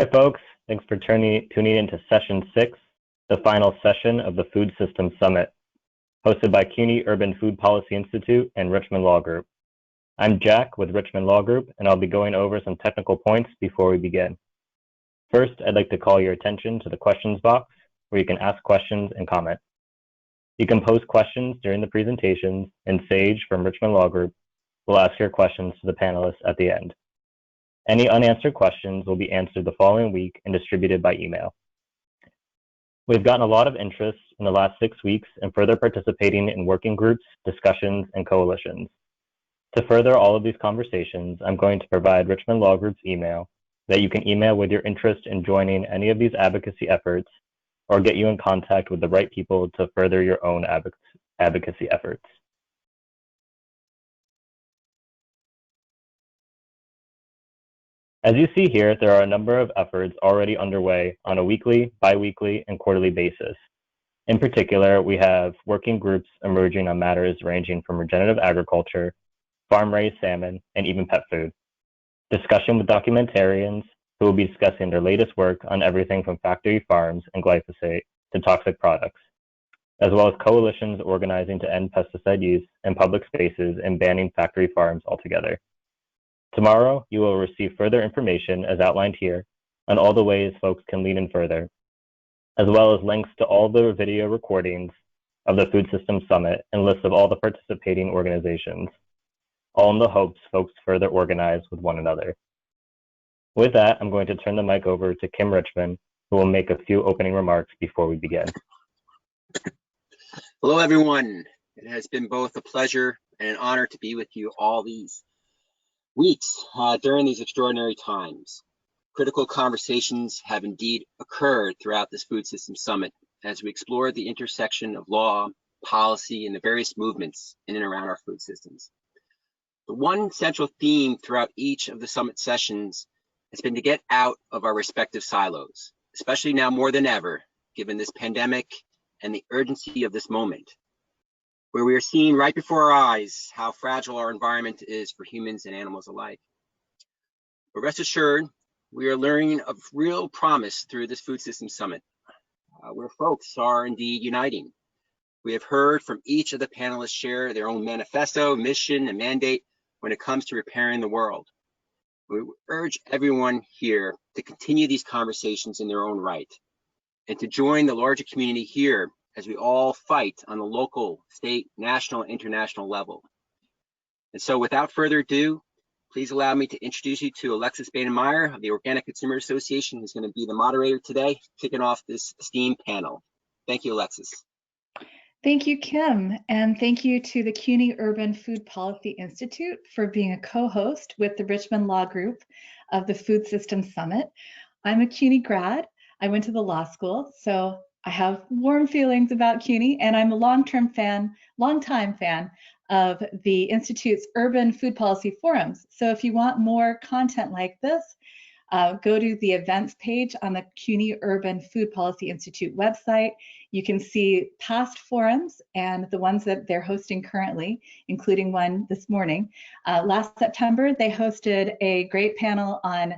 Hi, folks. Thanks for tuning into Session 6, the final session of the Food Systems Summit, hosted by CUNY Urban Food Policy Institute and Richmond Law Group. I'm Jack with Richmond Law Group, and I'll be going over some technical points before we begin. First, I'd like to call your attention to the questions box, where you can ask questions and comment. You can post questions during the presentations, and Sage from Richmond Law Group will ask your questions to the panelists at the end. Any unanswered questions will be answered the following week and distributed by email. We've gotten a lot of interest in the last 6 weeks in further participating in working groups, discussions, and coalitions. To further all of these conversations, I'm going to provide Richmond Law Group's email that you can email with your interest in joining any of these advocacy efforts or get you in contact with the right people to further your own advocacy efforts. As you see here, there are a number of efforts already underway on a weekly, bi-weekly, and quarterly basis. In particular, we have working groups emerging on matters ranging from regenerative agriculture, farm-raised salmon, and even pet food. Discussion with documentarians who will be discussing their latest work on everything from factory farms and glyphosate to toxic products, as well as coalitions organizing to end pesticide use in public spaces and banning factory farms altogether. Tomorrow, you will receive further information as outlined here on all the ways folks can lean in further, as well as links to all the video recordings of the Food Systems Summit and lists of all the participating organizations, all in the hopes folks further organize with one another. With that, I'm going to turn the mic over to Kim Richmond, who will make a few opening remarks before we begin. Hello, everyone. It has been both a pleasure and an honor to be with you all these weeks during these extraordinary times. Critical conversations have indeed occurred throughout this Food Systems Summit as we explore the intersection of law, policy, and the various movements in and around our food systems. The one central theme throughout each of the summit sessions has been to get out of our respective silos, especially now more than ever, given this pandemic and the urgency of this moment, where we are seeing right before our eyes how fragile our environment is for humans and animals alike. But rest assured, we are learning of real promise through this Food Systems Summit, where folks are indeed uniting. We have heard from each of the panelists share their own manifesto, mission, and mandate when it comes to repairing the world. We urge everyone here to continue these conversations in their own right and to join the larger community here as we all fight on the local, state, national, and international level. And so without further ado, please allow me to introduce you to Alexis Baden-Meyer of the Organic Consumer Association, who's going to be the moderator today, kicking off this esteemed panel. Thank you, Alexis. Thank you, Kim, and thank you to the CUNY Urban Food Policy Institute for being a co-host with the Richmond Law Group of the Food Systems Summit. I'm a CUNY grad. I went to the law school, so I have warm feelings about CUNY, and I'm a longtime fan of the Institute's Urban Food Policy Forums. So if you want more content like this, go to the events page on the CUNY Urban Food Policy Institute website. You can see past forums and the ones that they're hosting currently, including one this morning. Last September, they hosted a great panel on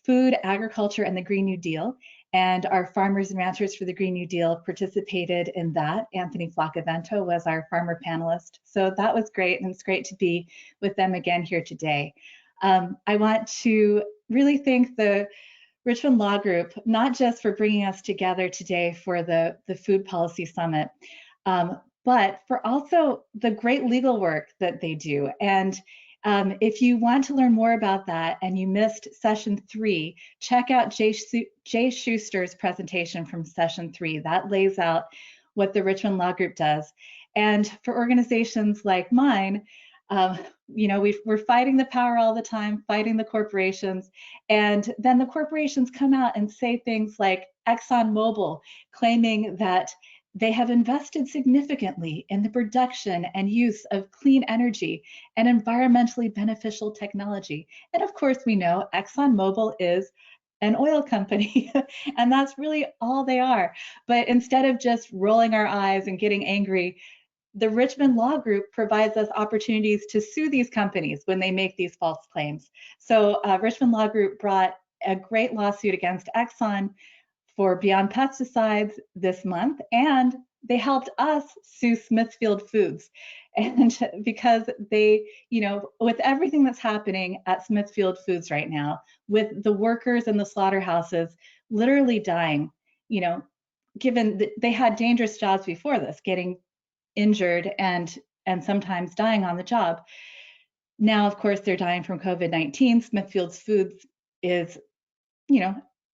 food, agriculture, and the Green New Deal. And our farmers and ranchers for the Green New Deal participated in that. Anthony Flacavento was our farmer panelist. So that was great, and it's great to be with them again here today. I want to really thank the Richmond Law Group, not just for bringing us together today for the Food Policy Summit, but for also the great legal work that they do. And if you want to learn more about that and you missed session 3, check out Jay Schuster's presentation from session 3. That lays out what the Richmond Law Group does. And for organizations like mine, we're fighting the power all the time, fighting the corporations, and then the corporations come out and say things like ExxonMobil claiming that they have invested significantly in the production and use of clean energy and environmentally beneficial technology. And of course, we know ExxonMobil is an oil company, and that's really all they are. But instead of just rolling our eyes and getting angry, the Richmond Law Group provides us opportunities to sue these companies when they make these false claims. So Richmond Law Group brought a great lawsuit against Exxon for Beyond Pesticides this month, and they helped us sue Smithfield Foods. And because they, with everything that's happening at Smithfield Foods right now, with the workers in the slaughterhouses literally dying, given that they had dangerous jobs before this, getting injured and sometimes dying on the job. Now, of course, they're dying from COVID-19. Smithfield Foods is,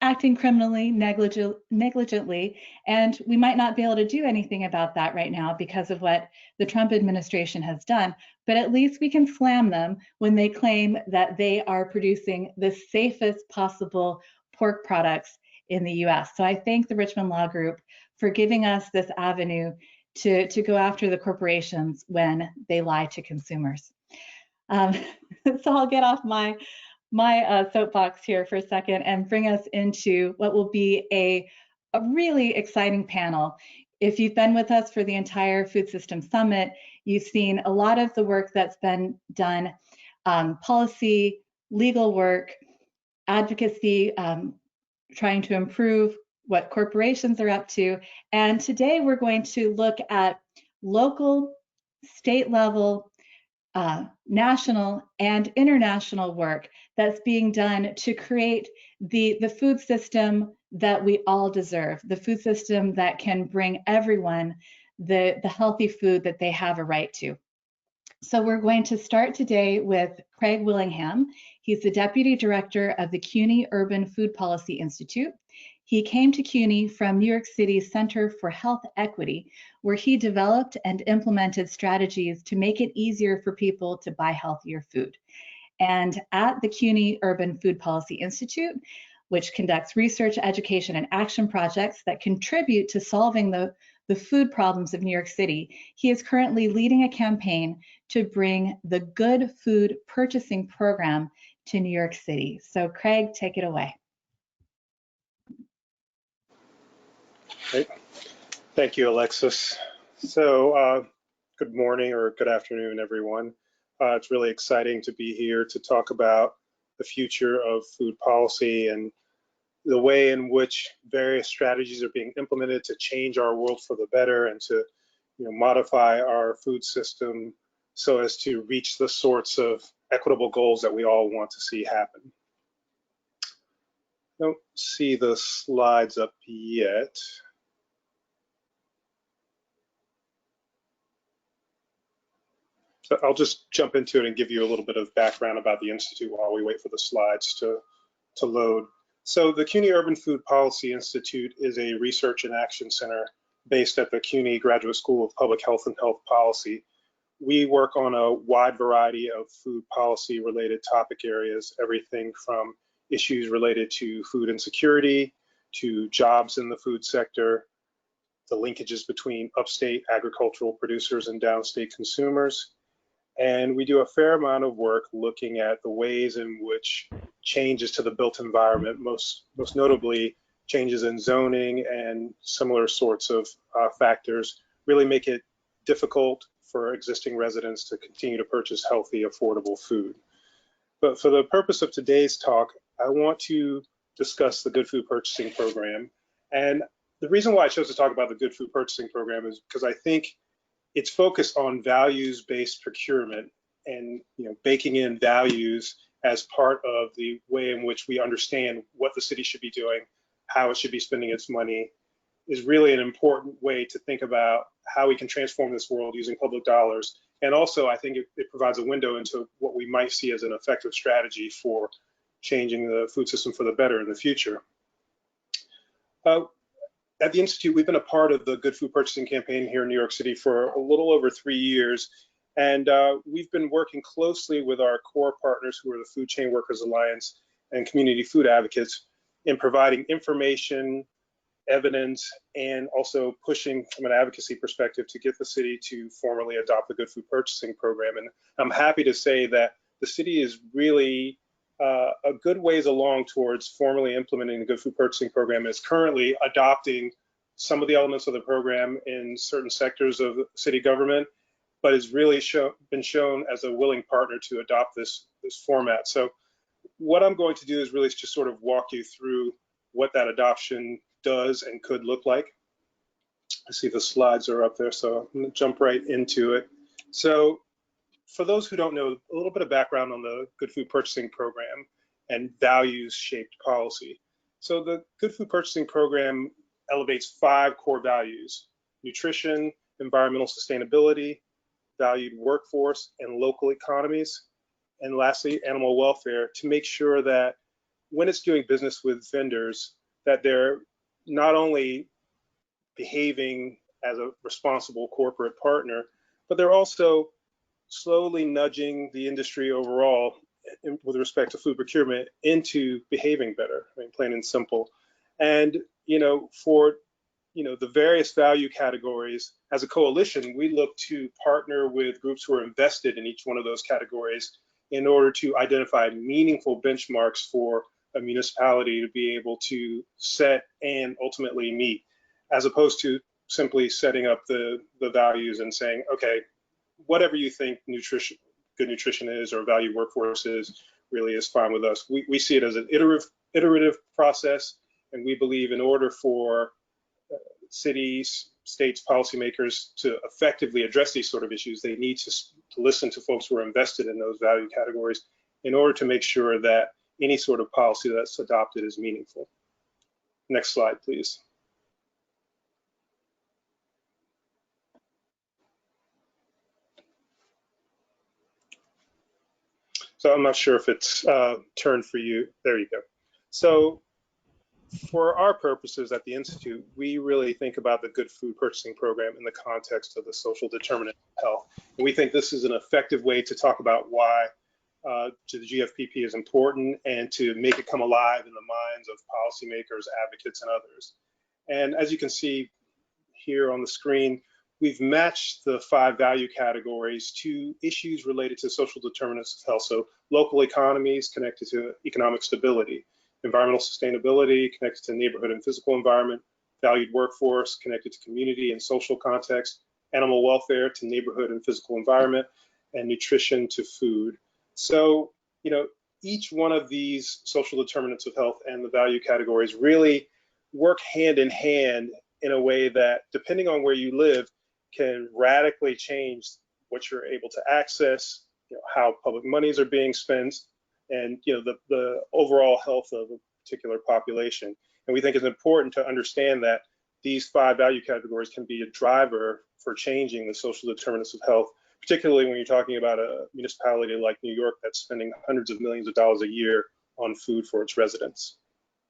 acting criminally, negligently, and we might not be able to do anything about that right now because of what the Trump administration has done, but at least we can slam them when they claim that they are producing the safest possible pork products in the US. So I thank the Richmond Law Group for giving us this avenue to go after the corporations when they lie to consumers. So I'll get off my soapbox here for a second and bring us into what will be a really exciting panel. If you've been with us for the entire Food System Summit, you've seen a lot of the work that's been done, policy, legal work, advocacy, trying to improve what corporations are up to. And today we're going to look at local, state level, national and international work that's being done to create the food system that we all deserve, the food system that can bring everyone the healthy food that they have a right to. So we're going to start today with Craig Willingham. He's the Deputy Director of the CUNY Urban Food Policy Institute. He came to CUNY from New York City's Center for Health Equity, where he developed and implemented strategies to make it easier for people to buy healthier food. And at the CUNY Urban Food Policy Institute, which conducts research, education, and action projects that contribute to solving the food problems of New York City, he is currently leading a campaign to bring the Good Food Purchasing Program to New York City. So Craig, take it away. Great. Thank you, Alexis. So good morning or good afternoon, everyone. It's really exciting to be here to talk about the future of food policy and the way in which various strategies are being implemented to change our world for the better and to modify our food system so as to reach the sorts of equitable goals that we all want to see happen. Don't see the slides up yet. So I'll just jump into it and give you a little bit of background about the Institute while we wait for the slides to load. So the CUNY Urban Food Policy Institute is a research and action center based at the CUNY Graduate School of Public Health and Health Policy. We work on a wide variety of food policy related topic areas, everything from issues related to food insecurity, to jobs in the food sector, the linkages between upstate agricultural producers and downstate consumers. And we do a fair amount of work looking at the ways in which changes to the built environment, most notably changes in zoning and similar sorts of factors, really make it difficult for existing residents to continue to purchase healthy, affordable food. But for the purpose of today's talk, I want to discuss the Good Food Purchasing Program. And the reason why I chose to talk about the Good Food Purchasing Program is because I think it's focused on values-based procurement and baking in values as part of the way in which we understand what the city should be doing, how it should be spending its money, is really an important way to think about how we can transform this world using public dollars. And also, I think it provides a window into what we might see as an effective strategy for changing the food system for the better in the future. At the Institute, we've been a part of the Good Food Purchasing campaign here in New York City for a little over 3 years. And we've been working closely with our core partners, who are the Food Chain Workers Alliance and community food advocates, in providing information, evidence, and also pushing from an advocacy perspective to get the city to formally adopt the Good Food Purchasing Program. And I'm happy to say that the city is really a good ways along towards formally implementing the Good Food Purchasing Program. Is currently adopting some of the elements of the program in certain sectors of city government, but has really been shown as a willing partner to adopt this format. So what I'm going to do is really just sort of walk you through what that adoption does and could look like. I see the slides are up there, so I'm going to jump right into it. So for those who don't know, a little bit of background on the Good Food Purchasing Program and values-shaped policy. So the Good Food Purchasing Program elevates 5 core values: nutrition, environmental sustainability, valued workforce, and local economies, and lastly, animal welfare, to make sure that when it's doing business with vendors, that they're not only behaving as a responsible corporate partner, but they're also slowly nudging the industry overall with respect to food procurement into behaving better, I mean, plain and simple. And, for, the various value categories, as a coalition, we look to partner with groups who are invested in each one of those categories in order to identify meaningful benchmarks for a municipality to be able to set and ultimately meet, as opposed to simply setting up the values and saying, okay, whatever you think good nutrition is or value workforce is, really is fine with us. We see it as an iterative process, and we believe in order for cities, states, policymakers to effectively address these sort of issues, they need to listen to folks who are invested in those value categories in order to make sure that any sort of policy that's adopted is meaningful. Next slide, please. So I'm not sure if it's turned for you. There you go. So for our purposes at the Institute, we really think about the Good Food Purchasing Program in the context of the social determinants of health. And we think this is an effective way to talk about why the GFPP is important and to make it come alive in the minds of policymakers, advocates, and others. And as you can see here on the screen, we've matched the 5 value categories to issues related to social determinants of health. So local economies connected to economic stability, environmental sustainability connected to neighborhood and physical environment, valued workforce connected to community and social context, animal welfare to neighborhood and physical environment, and nutrition to food. So, each one of these social determinants of health and the value categories really work hand in hand in a way that, depending on where you live, can radically change what you're able to access, how public monies are being spent, and the overall health of a particular population. And we think it's important to understand that these 5 value categories can be a driver for changing the social determinants of health, particularly when you're talking about a municipality like New York that's spending hundreds of millions of dollars a year on food for its residents.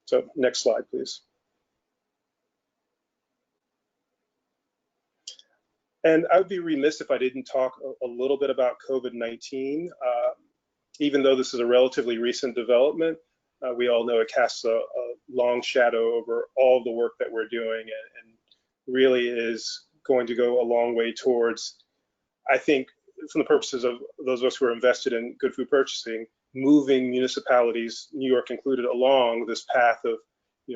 So next slide, please. And I would be remiss if I didn't talk a little bit about COVID-19. Even though this is a relatively recent development, we all know it casts a long shadow over all the work that we're doing and really is going to go a long way towards, I think, from the purposes of those of us who are invested in good food purchasing, moving municipalities, New York included, along this path of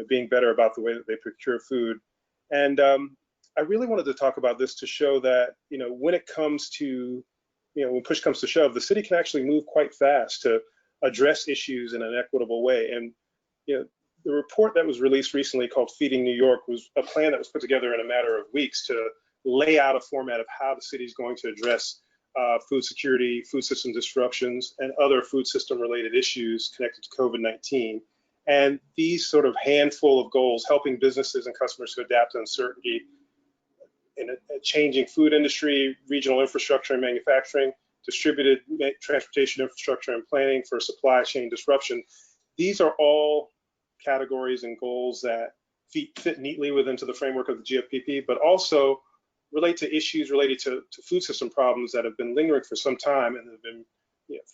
being better about the way that they procure food. And I really wanted to talk about this to show that when it comes to when push comes to shove, the city can actually move quite fast to address issues in an equitable way. And the report that was released recently called Feeding New York was a plan that was put together in a matter of weeks to lay out a format of how the city is going to address food security, food system disruptions, and other food system related issues connected to COVID-19. And these sort of handful of goals, helping businesses and customers to adapt to uncertainty in a changing food industry, regional infrastructure and manufacturing, distributed transportation infrastructure and planning for supply chain disruption. These are all categories and goals that fit neatly within the framework of the GFPP, but also relate to issues related to food system problems that have been lingering for some time and have been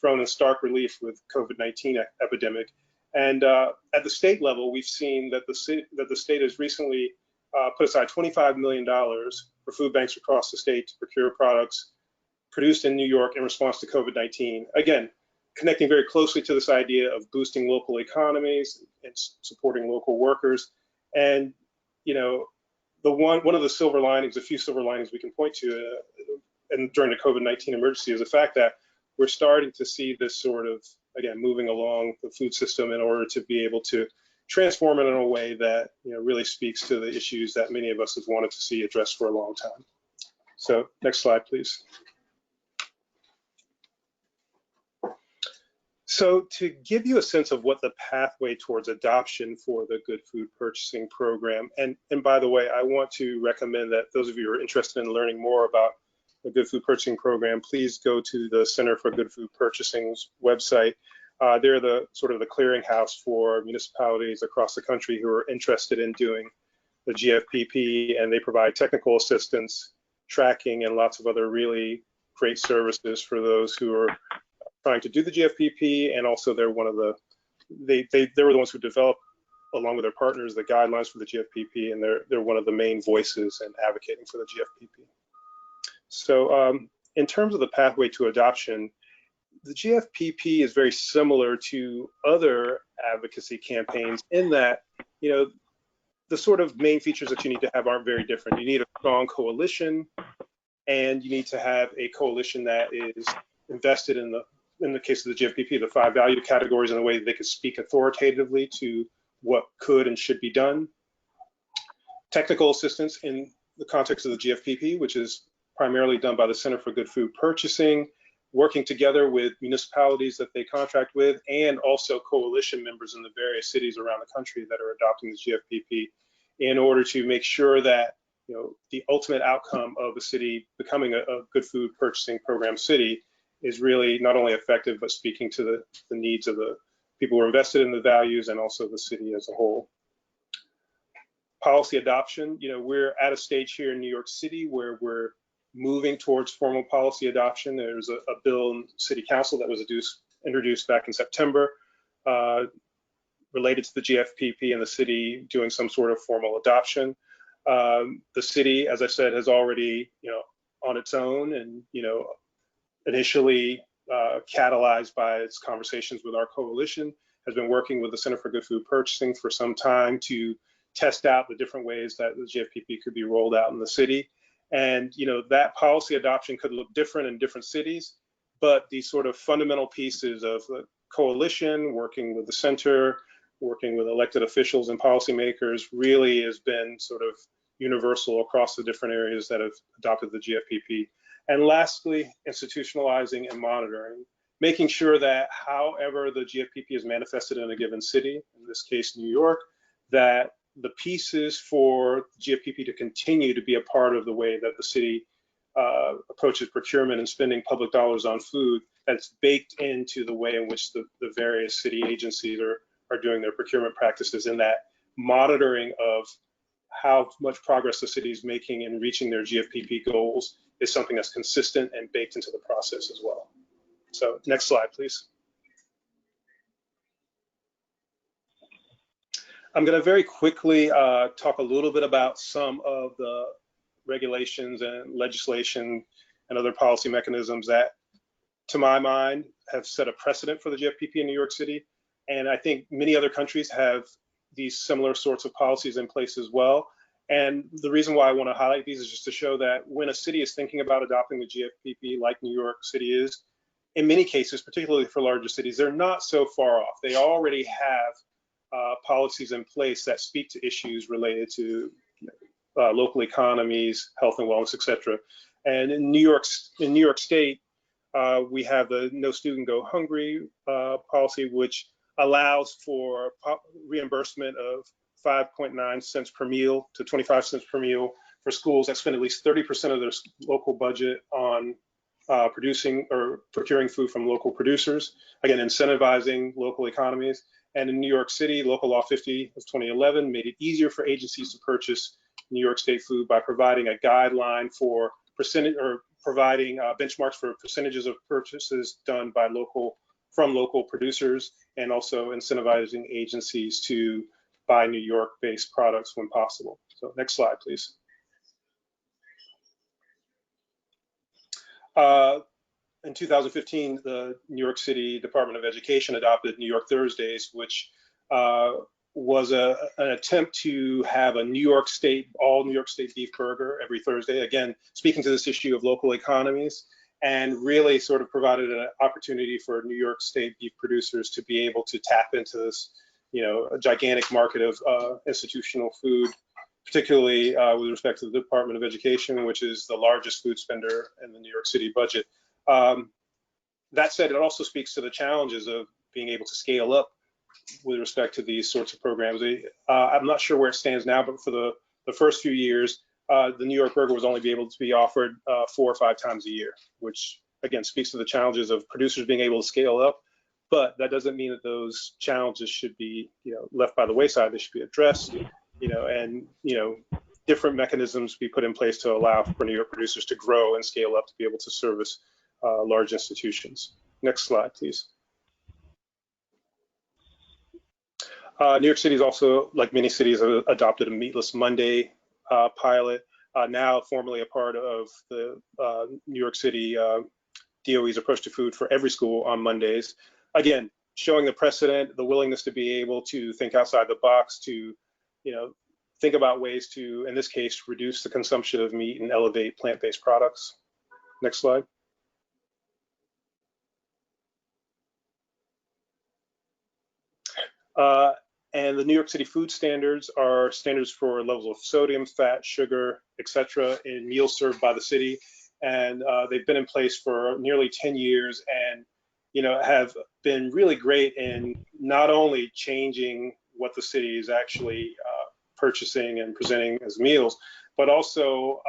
thrown in stark relief with COVID-19 epidemic. And at the state level, we've seen that the state has recently put aside $25 million for food banks across the state to procure products produced in New York in response to COVID-19. Again, connecting very closely to this idea of boosting local economies and supporting local workers. And one of the silver linings, a few silver linings we can point to, and during the COVID-19 emergency, is the fact that we're starting to see this sort of again, moving along the food system in order to be able to transform it in a way that really speaks to the issues that many of us have wanted to see addressed for a long time. So next slide, please. So to give you a sense of what the pathway towards adoption for the Good Food Purchasing Program, and by the way, I want to recommend that those of you who are interested in learning more about the Good Food Purchasing Program, please go to the Center for Good Food Purchasing's website. They're the sort of the clearinghouse for municipalities across the country who are interested in doing the GFPP, and they provide technical assistance, tracking, and lots of other really great services for those who are trying to do the GFPP. And also they're one of the, they were the ones who developed, along with their partners, the guidelines for the GFPP, and they're one of the main voices in advocating for the GFPP. So in terms of the pathway to adoption, the GFPP is very similar to other advocacy campaigns in that, the sort of main features that you need to have aren't very different. You need a strong coalition, and you need to have a coalition that is invested in the case of the GFPP, the 5 value categories in a way that they could speak authoritatively to what could and should be done. Technical assistance in the context of the GFPP, which is primarily done by the Center for Good Food Purchasing, working together with municipalities that they contract with, and also coalition members in the various cities around the country that are adopting the GFPP, in order to make sure that the ultimate outcome of a city becoming a Good Food Purchasing Program city is really not only effective, but speaking to the needs of the people who are invested in the values and also the city as a whole. Policy adoption, we're at a stage here in New York City where we're moving towards formal policy adoption. There's a bill in City Council that was introduced back in September related to the GFPP and the city doing some sort of formal adoption. The city, as I said, has already, on its own and, initially catalyzed by its conversations with our coalition, has been working with the Center for Good Food Purchasing for some time to test out the different ways that the GFPP could be rolled out in the city. And that policy adoption could look different in different cities, but the sort of fundamental pieces of the coalition, working with the center, working with elected officials and policymakers, really has been sort of universal across the different areas that have adopted the GFPP. And lastly, institutionalizing and monitoring, making sure that however the GFPP is manifested in a given city, in this case, New York, that the pieces for GFPP to continue to be a part of the way that the city approaches procurement and spending public dollars on food, that's baked into the way in which the various city agencies are doing their procurement practices, and that monitoring of how much progress the city is making in reaching their GFPP goals is something that's consistent and baked into the process as well. So next slide, please. I'm going to very quickly talk a little bit about some of the regulations and legislation and other policy mechanisms that, to my mind, have set a precedent for the GFPP in New York City. And I think many other countries have these similar sorts of policies in place as well. And the reason why I want to highlight these is just to show that when a city is thinking about adopting the GFPP, like New York City is, in many cases, particularly for larger cities, they're not so far off. They already have policies in place that speak to issues related to local economies, health and wellness, et cetera. And in New York State, we have the No Student Go Hungry policy, which allows for reimbursement of 5.9 cents per meal to 25 cents per meal for schools that spend at least 30% of their local budget on producing or procuring food from local producers, again, incentivizing local economies. And in New York City, Local Law 50 of 2011 made it easier for agencies to purchase New York State food by providing a guideline for percentage, or providing benchmarks for percentages of purchases done by from local producers, and also incentivizing agencies to buy New York-based products when possible. So next slide, please. In 2015, the New York City Department of Education adopted New York Thursdays, which was an attempt to have a all New York State beef burger every Thursday, again, speaking to this issue of local economies. and really sort of provided an opportunity for New York State beef producers to be able to tap into this, a gigantic market of institutional food, particularly with respect to the Department of Education, which is the largest food spender in the New York City budget. That said, it also speaks to the challenges of being able to scale up with respect to these sorts of programs. I'm not sure where it stands now, but for the first few years, the New York Burger was only able to be offered 4 or 5 times a year, which again speaks to the challenges of producers being able to scale up. But that doesn't mean that those challenges should be, left by the wayside. They should be addressed, and different mechanisms be put in place to allow for New York producers to grow and scale up to be able to service large institutions. Next slide, please. New York City is also, like many cities, adopted a Meatless Monday pilot, now formally a part of the New York City DOE's approach to food for every school on Mondays. Again, showing the precedent, the willingness to be able to think outside the box, to think about ways to, in this case, reduce the consumption of meat and elevate plant-based products. Next slide. And the New York City food standards are standards for levels of sodium, fat, sugar, etc. in meals served by the city. And they've been in place for nearly 10 years and have been really great in not only changing what the city is actually purchasing and presenting as meals, but also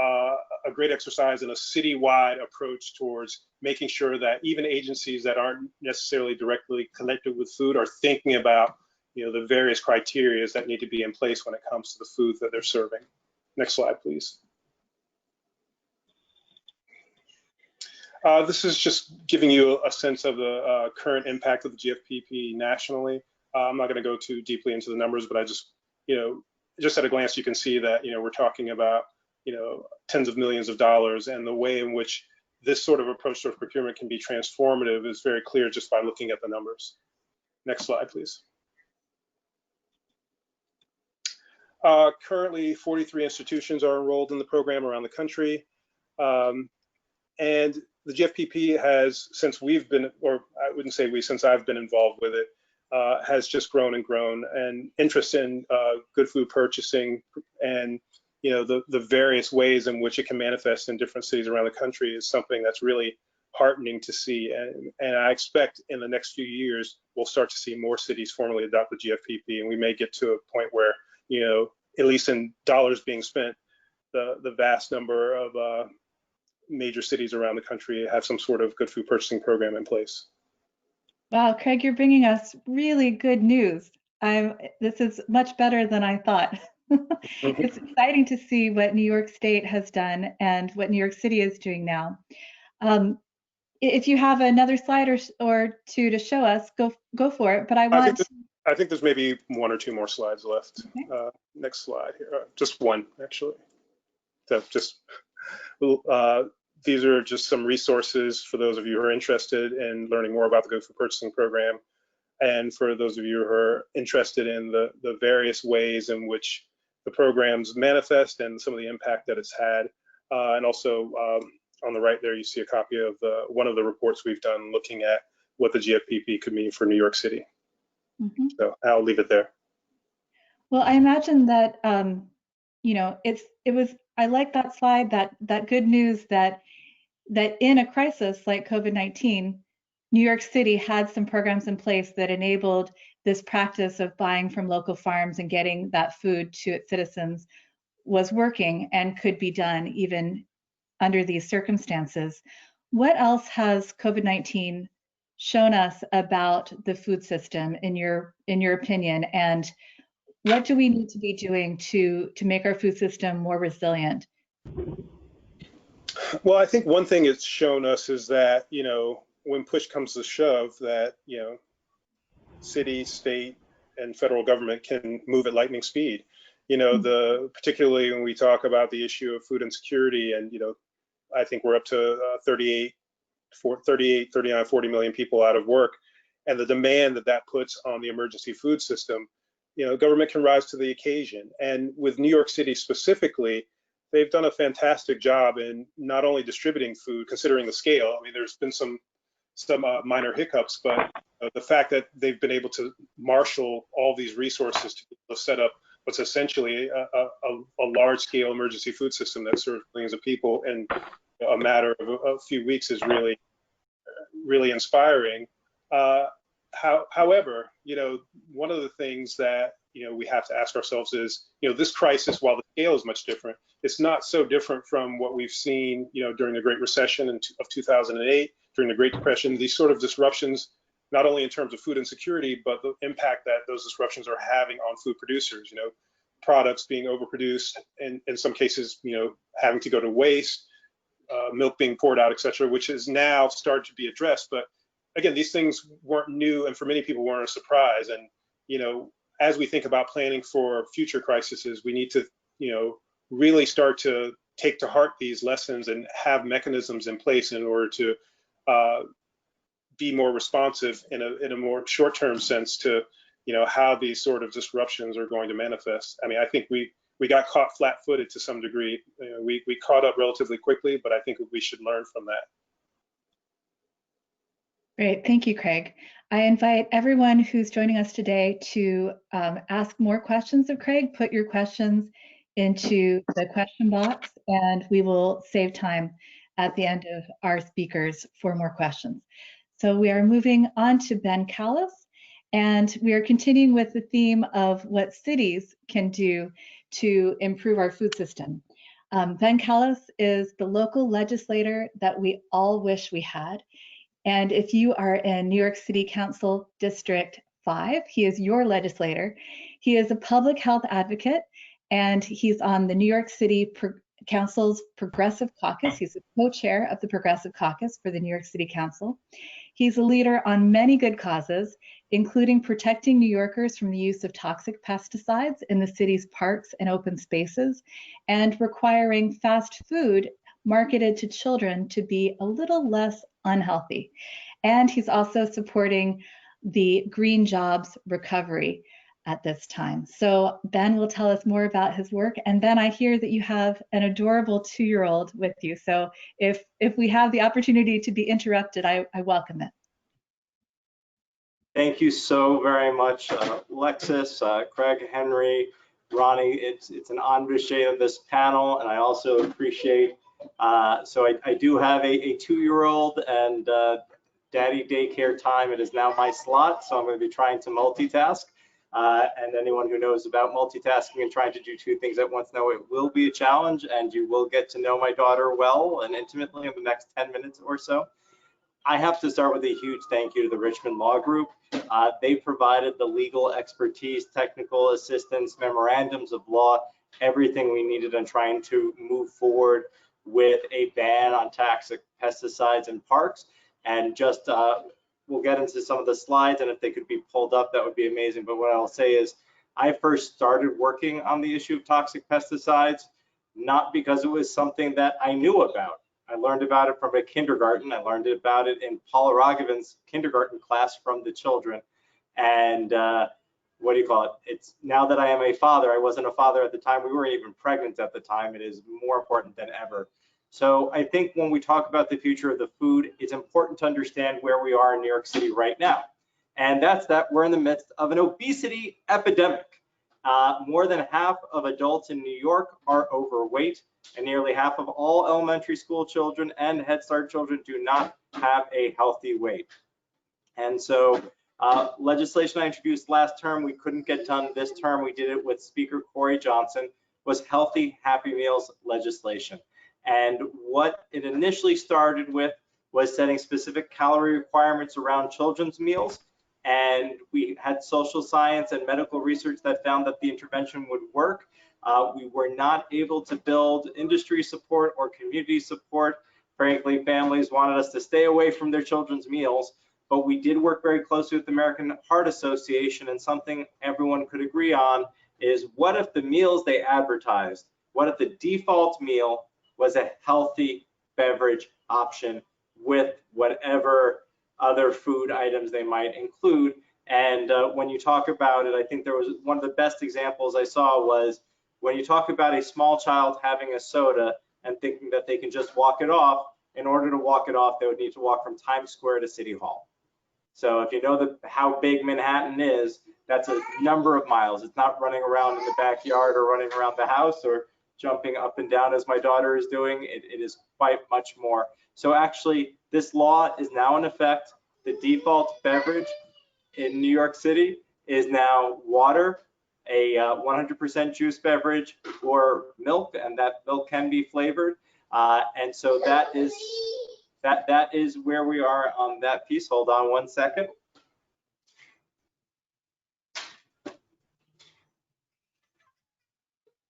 a great exercise in a citywide approach towards making sure that even agencies that aren't necessarily directly connected with food are thinking about the various criteria that need to be in place when it comes to the foods that they're serving. Next slide, please. This is just giving you a sense of the current impact of the GFPP nationally. I'm not going to go too deeply into the numbers, but I just, just at a glance, you can see that, we're talking about, tens of millions of dollars, and the way in which this sort of approach to procurement can be transformative is very clear just by looking at the numbers. Next slide, please. Currently, 43 institutions are enrolled in the program around the country. And the GFPP has, since we've been, or I wouldn't say we, since I've been involved with it, has just grown and grown. And interest in good food purchasing and the various ways in which it can manifest in different cities around the country is something that's really heartening to see. And I expect in the next few years, we'll start to see more cities formally adopt the GFPP, and we may get to a point where at least in dollars being spent, the vast number of major cities around the country have some sort of good food purchasing program in place. Wow, Craig, you're bringing us really good news. This is much better than I thought. It's exciting to see what New York State has done and what New York City is doing now. If you have another slide or two to show us, go for it. But I think there's maybe 1 or 2 more slides left. Okay. Next slide here, just one actually. So just these are just some resources for those of you who are interested in learning more about the Good Food Purchasing Program, and for those of you who are interested in the various ways in which the programs manifest and some of the impact that it's had. And also on the right there, you see a copy of one of the reports we've done looking at what the GFPP could mean for New York City. Mm-hmm. So I'll leave it there. Well, I imagine that I like that slide, that good news that in a crisis like COVID-19, New York City had some programs in place that enabled this practice of buying from local farms and getting that food to its citizens was working and could be done even under these circumstances. What else has COVID-19 shown us about the food system in your opinion, and what do we need to be doing to make our food system more resilient? Well, I think one thing it's shown us is that, when push comes to shove, that, city, state, and federal government can move at lightning speed. Particularly when we talk about the issue of food insecurity, and, I think we're up to 39, 40 million people out of work, and the demand that puts on the emergency food system, government can rise to the occasion. And with New York City specifically, they've done a fantastic job in not only distributing food, considering the scale. I mean, there's been some minor hiccups, but the fact that they've been able to marshal all these resources to be able to set up what's essentially a large-scale emergency food system that serves millions of people in a matter of a few weeks is really, really inspiring. However, one of the things that we have to ask ourselves is, this crisis, while the scale is much different, it's not so different from what we've seen, during the Great Recession of 2008, during the Great Depression. These sort of disruptions, not only in terms of food insecurity, but the impact that those disruptions are having on food producers. Products being overproduced, and in some cases, having to go to waste, milk being poured out, etc., which is now started to be addressed. But again, these things weren't new, and for many people weren't a surprise. And as we think about planning for future crises, we need to really start to take to heart these lessons and have mechanisms in place in order to be more responsive in a more short-term sense to how these sort of disruptions are going to manifest. I mean, I think we got caught flat-footed to some degree. We caught up relatively quickly, but I think we should learn from that. Great, thank you, Craig. I invite everyone who's joining us today to ask more questions of Craig. Put your questions into the question box, and we will save time at the end of our speakers for more questions. So we are moving on to Ben Kallis, and we are continuing with the theme of what cities can do to improve our food system. Ben Kallis is the local legislator that we all wish we had. And if you are in New York City Council District 5, he is your legislator. He is a public health advocate, and he's on the New York City Council's Progressive Caucus. He's the co-chair of the Progressive Caucus for the New York City Council. He's a leader on many good causes, including protecting New Yorkers from the use of toxic pesticides in the city's parks and open spaces, and requiring fast food marketed to children to be a little less unhealthy. And he's also supporting the green jobs recovery at this time. So Ben will tell us more about his work. And Ben, I hear that you have an adorable 2-year-old with you. So if we have the opportunity to be interrupted, I welcome it. Thank you so very much, Alexis, Craig, Henry, Ronnie. It's an honor to share this panel, and I also appreciate. So I do have a 2-year-old, and daddy daycare time. It is now my slot, so I'm going to be trying to multitask. And anyone who knows about multitasking and trying to do 2 things at once know it will be a challenge, and you will get to know my daughter well and intimately in the next 10 minutes or so. I have to start with a huge thank you to the Richmond Law Group. They provided the legal expertise, technical assistance, memorandums of law, everything we needed on trying to move forward with a ban on toxic pesticides in parks. And just we'll get into some of the slides, and if they could be pulled up, that would be amazing. But what I'll say is I first started working on the issue of toxic pesticides, not because it was something that I knew about. I learned about it from a kindergarten. I learned about it in Paula Rogovin's kindergarten class from the children. And what do you call it? It's now that I am a father. I wasn't a father at the time. We weren't even pregnant at the time. It is more important than ever. So I think when we talk about the future of the food, it's important to understand where we are in New York City right now. And that's that we're in the midst of an obesity epidemic. More than half of adults in New York are overweight, and nearly half of all elementary school children and Head Start children do not have a healthy weight. And so legislation I introduced last term, we couldn't get done this term. We did it with Speaker Corey Johnson, was Healthy Happy Meals legislation. And what it initially started with was setting specific calorie requirements around children's meals. And we had social science and medical research that found that the intervention would work. We were not able to build industry support or community support. Frankly, families wanted us to stay away from their children's meals, but we did work very closely with the American Heart Association, and something everyone could agree on is what if the meals they advertised, what if the default meal was a healthy beverage option with whatever other food items they might include. And when you talk about it, I think there was one of the best examples I saw was when you talk about a small child having a soda and thinking that they can just walk it off, in order to walk it off, they would need to walk from Times Square to City Hall. So if you know how big Manhattan is, that's a number of miles. It's not running around in the backyard or running around the house or jumping up and down as my daughter is doing. It is quite much more. So actually, this law is now in effect. The default beverage in New York City is now water, a 100% juice beverage, or milk, and that milk can be flavored. And so that is where we are on that piece. Hold on one second.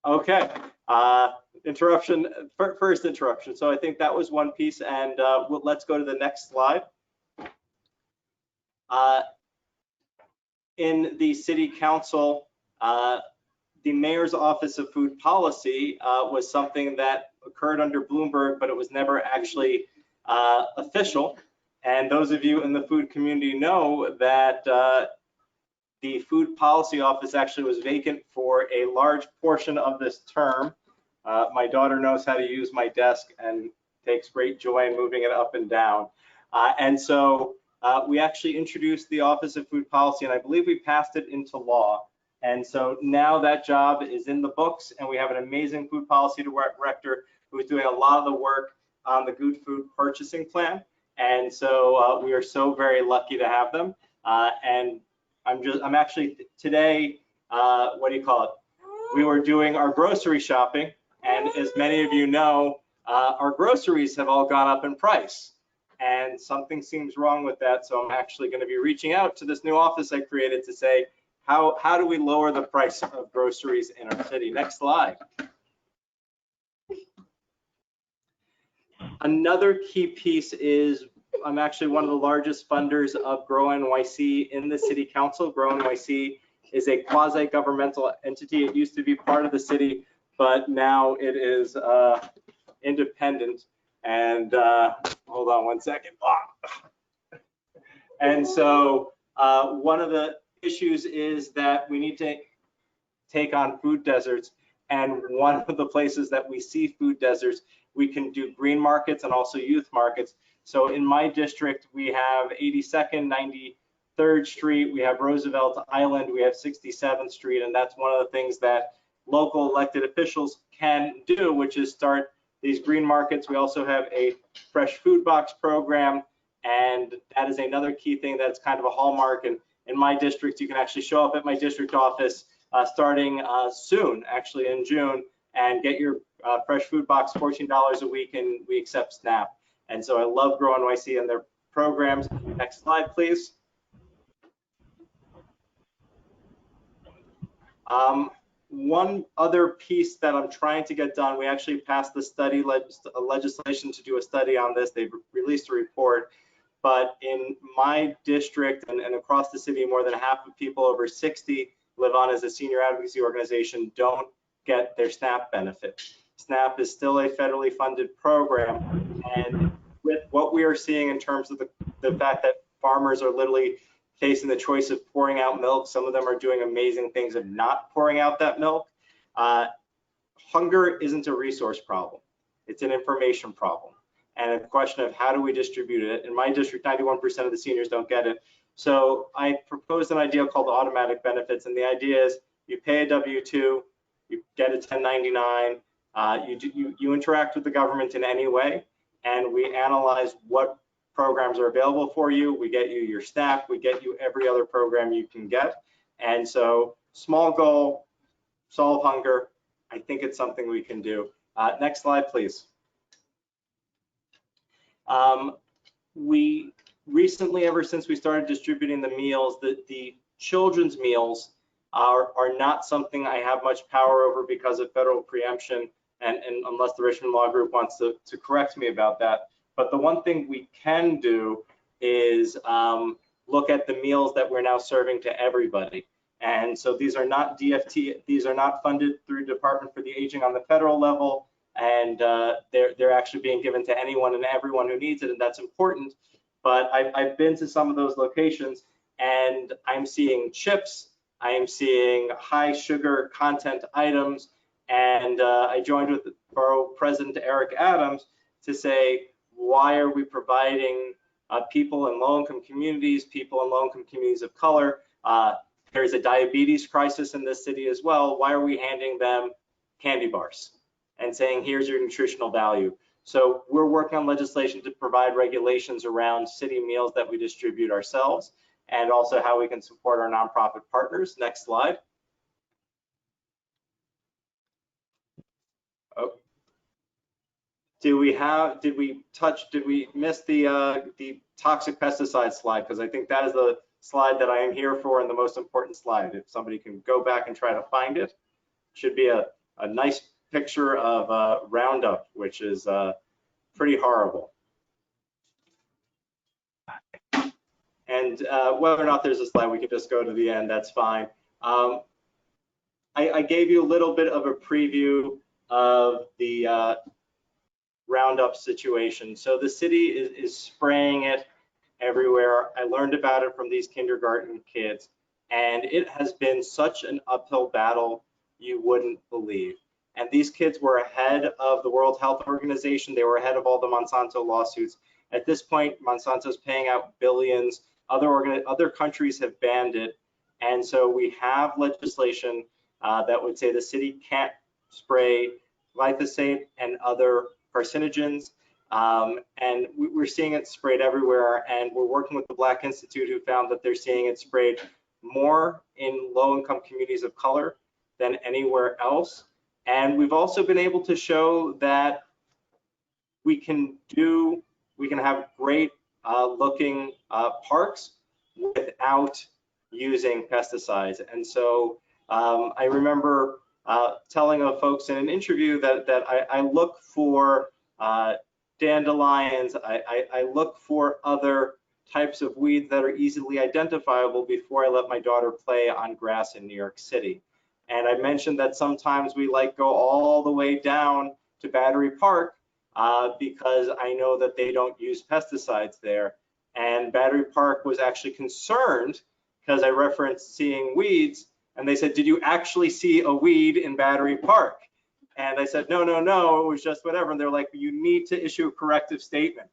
Okay, first interruption. So I think that was one piece, and let's go to the next slide. In the City Council, the Mayor's Office of Food Policy was something that occurred under Bloomberg, but it was never actually official. And those of you in the food community know that the Food Policy Office actually was vacant for a large portion of this term. My daughter knows how to use my desk and takes great joy in moving it up and down. And so we actually introduced the Office of Food Policy, and I believe we passed it into law. And so now that job is in the books, and we have an amazing food policy director who is doing a lot of the work on the Good Food Purchasing Plan. And so we are so very lucky to have them. And I'm actually today, what do you call it? We were doing our grocery shopping, and as many of you know, our groceries have all gone up in price, and something seems wrong with that. So I'm actually going to be reaching out to this new office I created to say, how do we lower the price of groceries in our city? Next slide. Another key piece is I'm actually one of the largest funders of Grow NYC in the City Council. Grow NYC is a quasi-governmental entity. It used to be part of the city, but now it is independent. And hold on one second. And so one of the issues is that we need to take on food deserts. And one of the places that we see food deserts, we can do green markets and also youth markets. So in my district, we have 82nd, 93rd Street, we have Roosevelt Island, we have 67th Street, and that's one of the things that local elected officials can do, which is start these green markets. We also have a fresh food box program, and that is another key thing that's kind of a hallmark. And in my district, you can actually show up at my district office starting soon, actually in June, and get your fresh food box, $14 a week, and we accept SNAP. And so I love Grow NYC and their programs. Next slide, please. One other piece that I'm trying to get done, we actually passed the study legislation to do a study on this. They've released a report, but in my district and across the city, more than half of people over 60 live on as a senior advocacy organization don't get their SNAP benefit. SNAP is still a federally funded program, and with what we are seeing in terms of the fact that farmers are literally facing the choice of pouring out milk, some of them are doing amazing things of not pouring out that milk. Hunger isn't a resource problem, it's an information problem, and a question of how do we distribute it. In my district, 91% of the seniors don't get it. So I proposed an idea called automatic benefits, and the idea is you pay a W-2, you get a 1099, you interact with the government in any way, and we analyze what programs are available for you. We get you your SNAP, we get you every other program you can get. And so small goal, solve hunger. I think it's something we can do. Next slide, please. We recently, ever since we started distributing the meals, the children's meals are not something I have much power over because of federal preemption, and unless the Richmond Law Group wants to correct me about that. But the one thing we can do is look at the meals that we're now serving to everybody. And so these are not DFT, these are not funded through Department for the Aging on the federal level, and they're actually being given to anyone and everyone who needs it, and that's important. But I've been to some of those locations, and I'm seeing chips, I am seeing high sugar content items, And I joined with Borough President Eric Adams to say, why are we providing people in low-income communities, people in low-income communities of color? There's a diabetes crisis in this city as well. Why are we handing them candy bars and saying, here's your nutritional value? So we're working on legislation to provide regulations around city meals that we distribute ourselves, and also how we can support our nonprofit partners. Next slide. Oh. Did we miss the toxic pesticide slide? Because I think that is the slide that I am here for and the most important slide. If somebody can go back and try to find it, should be a nice picture of Roundup, which is pretty horrible. And whether or not there's a slide, we can just go to the end, that's fine. I gave you a little bit of a preview of the Roundup situation. So the city is spraying it everywhere. I learned about it from these kindergarten kids, and it has been such an uphill battle you wouldn't believe. And these kids were ahead of the World Health Organization. They were ahead of all the Monsanto lawsuits. At this point, Monsanto's paying out billions. Other countries have banned it. And so we have legislation that would say the city can't spray glyphosate and other carcinogens. And we're seeing it sprayed everywhere. And we're working with the Black Institute, who found that they're seeing it sprayed more in low-income communities of color than anywhere else. And we've also been able to show that we can have great looking parks without using pesticides. And so I remember telling folks in an interview that I look for dandelions, I look for other types of weeds that are easily identifiable before I let my daughter play on grass in New York City. And I mentioned that sometimes we go all the way down to Battery Park because I know that they don't use pesticides there. And Battery Park was actually concerned because I referenced seeing weeds, and they said, did you actually see a weed in Battery Park? And I said, no, it was just whatever. And they're like, you need to issue a corrective statement.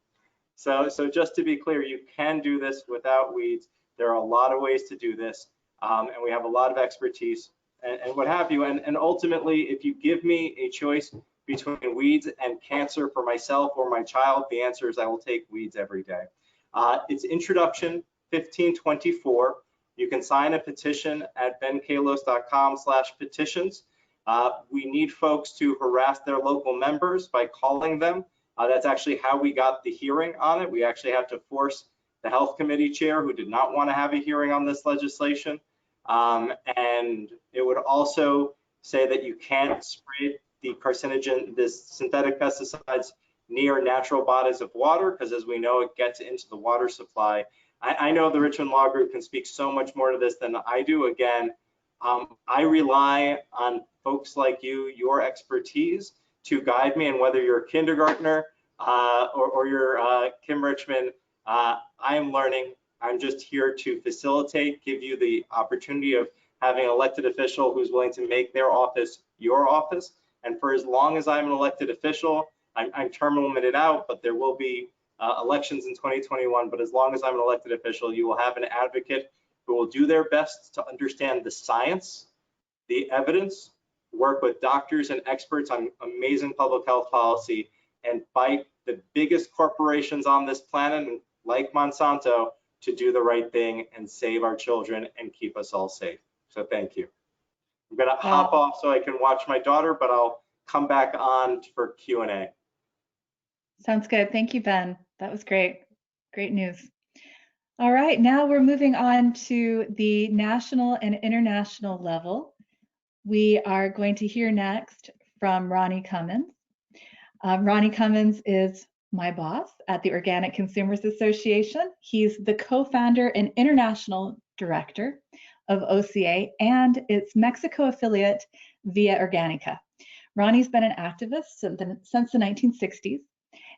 So just to be clear, you can do this without weeds. There are a lot of ways to do this, and we have a lot of expertise and what have you. And ultimately, if you give me a choice between weeds and cancer for myself or my child, the answer is I will take weeds every day. It's introduction 1524. You can sign a petition at benkalos.com/petitions. We need folks to harass their local members by calling them. That's actually how we got the hearing on it. We actually had to force the health committee chair, who did not want to have a hearing on this legislation. And it would also say that you can't spray the carcinogen, this synthetic pesticides, near natural bodies of water, because as we know, it gets into the water supply. I know the Richmond Law Group can speak so much more to this than I do. Again, I rely on folks like you, your expertise, to guide me. And whether you're a kindergartner or you're Kim Richmond, I am learning. I'm just here to facilitate, give you the opportunity of having an elected official who's willing to make their office your office. And for as long as I'm an elected official, I'm term limited out, but there will be elections in 2021. But as long as I'm an elected official, you will have an advocate who will do their best to understand the science, the evidence, work with doctors and experts on amazing public health policy, and fight the biggest corporations on this planet, like Monsanto, to do the right thing and save our children and keep us all safe. So thank you. I'm gonna hop off so I can watch my daughter, but I'll come back on for Q&A. Sounds good. Thank you, Ben. That was great. Great news. All right, now we're moving on to the national and international level. We are going to hear next from Ronnie Cummins. Ronnie Cummins is my boss at the Organic Consumers Association. He's the co-founder and international director of OCA and its Mexico affiliate, Via Organica. Ronnie's been an activist since the 1960s.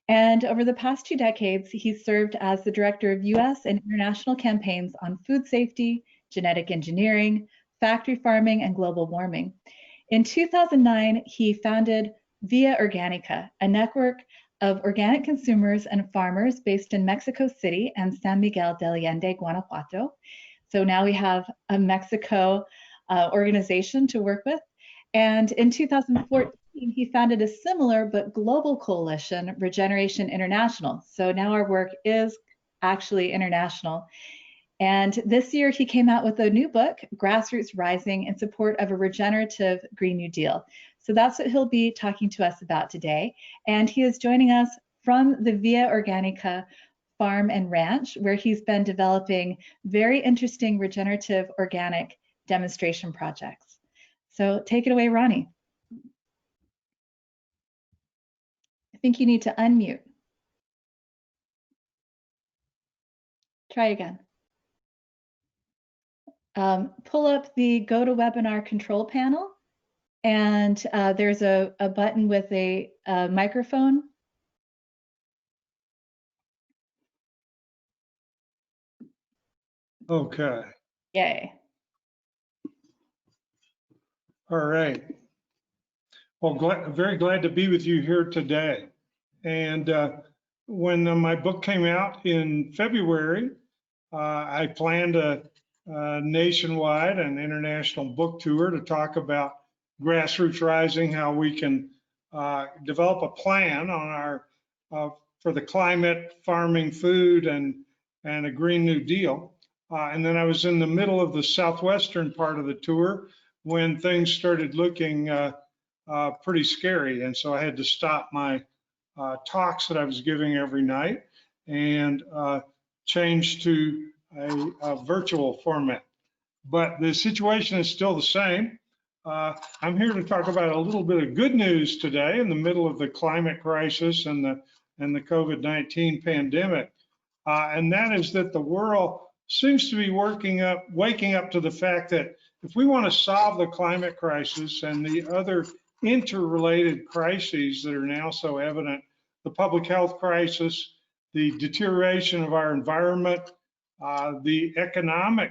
And over the past 2 decades, he's served as the director of US and international campaigns on food safety, genetic engineering, factory farming, and global warming. In 2009, he founded Via Organica, a network of organic consumers and farmers based in Mexico City and San Miguel de Allende, Guanajuato. So now we have a Mexico organization to work with. And in 2014, he founded a similar but global coalition, Regeneration International. So now our work is actually international. And this year he came out with a new book, Grassroots Rising, in support of a regenerative Green New Deal. So that's what he'll be talking to us about today. And he is joining us from the Via Organica farm and ranch, where he's been developing very interesting regenerative organic demonstration projects. So take it away, Ronnie. I think you need to unmute. Try again. Pull up the GoToWebinar control panel, and there's a button with a microphone. Okay. Yay. All right. Well, very glad to be with you here today. And when my book came out in February, I planned a nationwide and international book tour to talk about Grassroots Rising, how we can develop a plan on our for the climate, farming, food, and a Green New Deal. And then I was in the middle of the southwestern part of the tour when things started looking pretty scary. And so I had to stop my talks that I was giving every night and change to a virtual format. But the situation is still the same. I'm here to talk about a little bit of good news today in the middle of the climate crisis and the COVID-19 pandemic. And that is that the world seems to be waking up to the fact that if we want to solve the climate crisis and the other interrelated crises that are now so evident, the public health crisis, the deterioration of our environment, the economic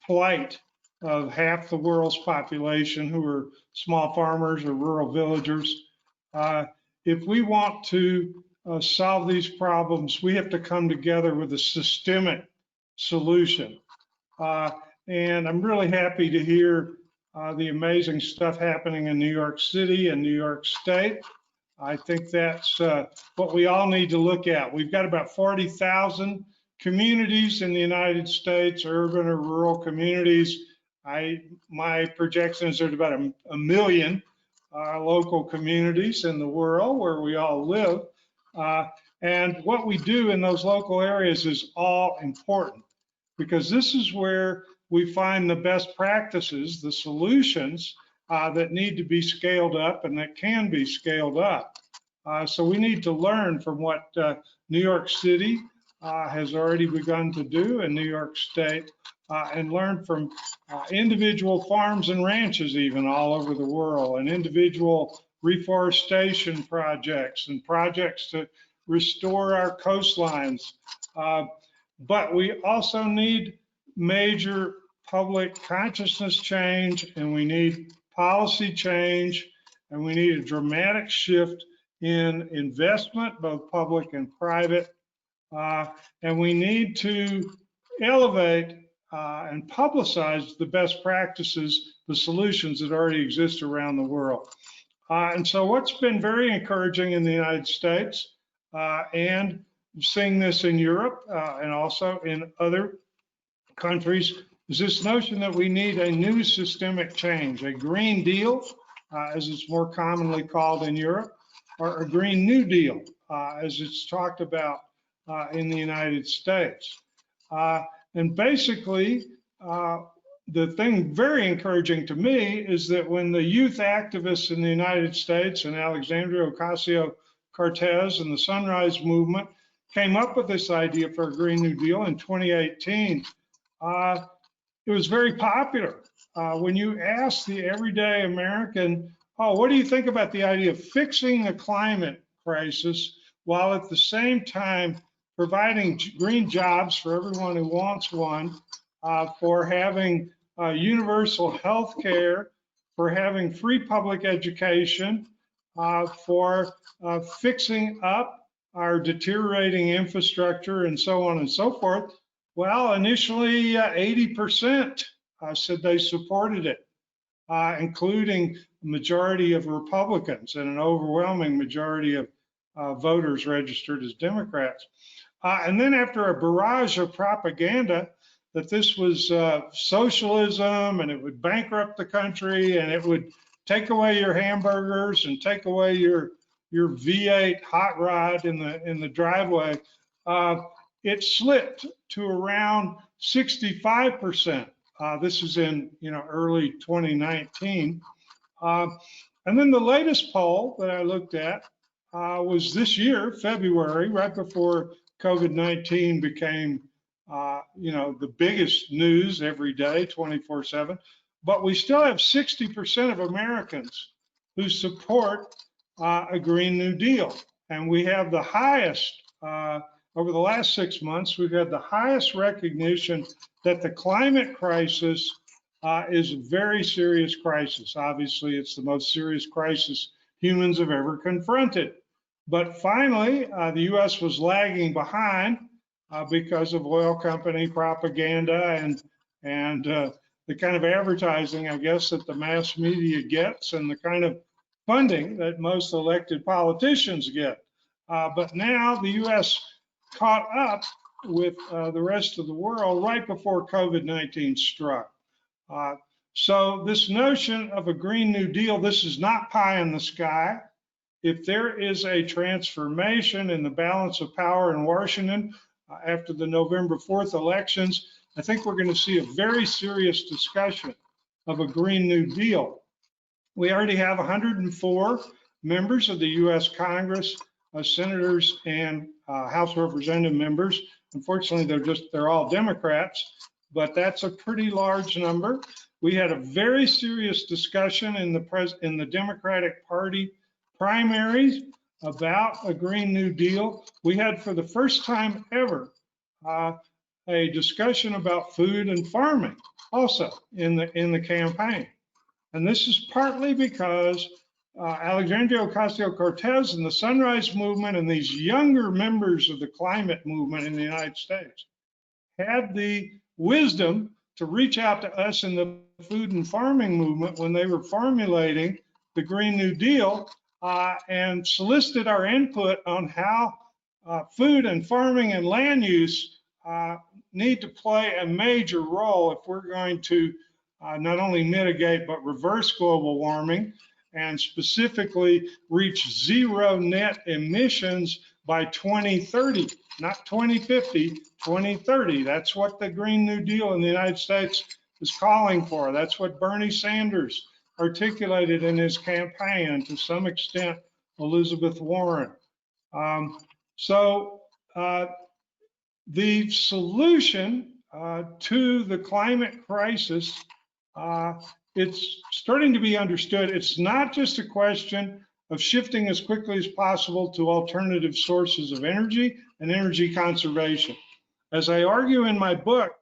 plight of half the world's population who are small farmers or rural villagers. If we want to solve these problems, we have to come together with a systemic solution. And I'm really happy to hear the amazing stuff happening in New York City and New York State. I think that's what we all need to look at. We've got about 40,000 communities in the United States, urban or rural communities. My projection is there's about a million local communities in the world where we all live. And what we do in those local areas is all important, because this is where we find the best practices, the solutions that need to be scaled up and that can be scaled up. So we need to learn from what New York City has already begun to do in New York State, and learn from individual farms and ranches even all over the world, and individual reforestation projects and projects to restore our coastlines. But we also need major public consciousness change, and we need policy change, and we need a dramatic shift in investment, both public and private. And we need to elevate and publicize the best practices, the solutions that already exist around the world. And so what's been very encouraging in the United States, and seeing this in Europe and also in other countries, is this notion that we need a new systemic change, a Green Deal, as it's more commonly called in Europe, or a Green New Deal, as it's talked about in the United States. And basically, the thing very encouraging to me is that when the youth activists in the United States and Alexandria Ocasio-Cortez and the Sunrise Movement came up with this idea for a Green New Deal in 2018, it was very popular. When you ask the everyday American, oh, what do you think about the idea of fixing the climate crisis while at the same time providing green jobs for everyone who wants one, for having universal health care, for having free public education, for fixing up our deteriorating infrastructure and so on and so forth. Well, initially 80% said they supported it, including a majority of Republicans and an overwhelming majority of voters registered as Democrats. And then after a barrage of propaganda that this was socialism and it would bankrupt the country and it would take away your hamburgers and take away your V8 hot rod in the driveway, it slipped to around 65%. This is in early 2019. And then the latest poll that I looked at was this year, February, right before COVID-19 became the biggest news every day, 24/7. But we still have 60% of Americans who support a Green New Deal. And we have the highest, over the last 6 months, we've had the highest recognition that the climate crisis is a very serious crisis. Obviously, it's the most serious crisis humans have ever confronted. But finally, the U.S. was lagging behind because of oil company propaganda and the kind of advertising, I guess, that the mass media gets and the kind of funding that most elected politicians get. But now the U.S. caught up with the rest of the world right before COVID-19 struck. So this notion of a Green New Deal, this is not pie in the sky. If there is a transformation in the balance of power in Washington after the November 4th elections, I think we're going to see a very serious discussion of a Green New Deal. We already have 104 members of the U.S. Congress, senators and House of Representative members. Unfortunately, they're all Democrats, but that's a pretty large number. We had a very serious discussion in the Democratic Party primaries about a Green New Deal. We had, for the first time ever, a discussion about food and farming also in the campaign. And this is partly because Alexandria Ocasio-Cortez and the Sunrise Movement and these younger members of the climate movement in the United States had the wisdom to reach out to us in the food and farming movement when they were formulating the Green New Deal and solicited our input on how food and farming and land use need to play a major role if we're going to not only mitigate but reverse global warming and specifically reach zero net emissions by 2030, not 2050, 2030. That's what the Green New Deal in the United States is calling for. That's what Bernie Sanders articulated in his campaign, and to some extent, Elizabeth Warren. The solution to the climate crisis, it's starting to be understood. It's not just a question of shifting as quickly as possible to alternative sources of energy and energy conservation. As I argue in my book,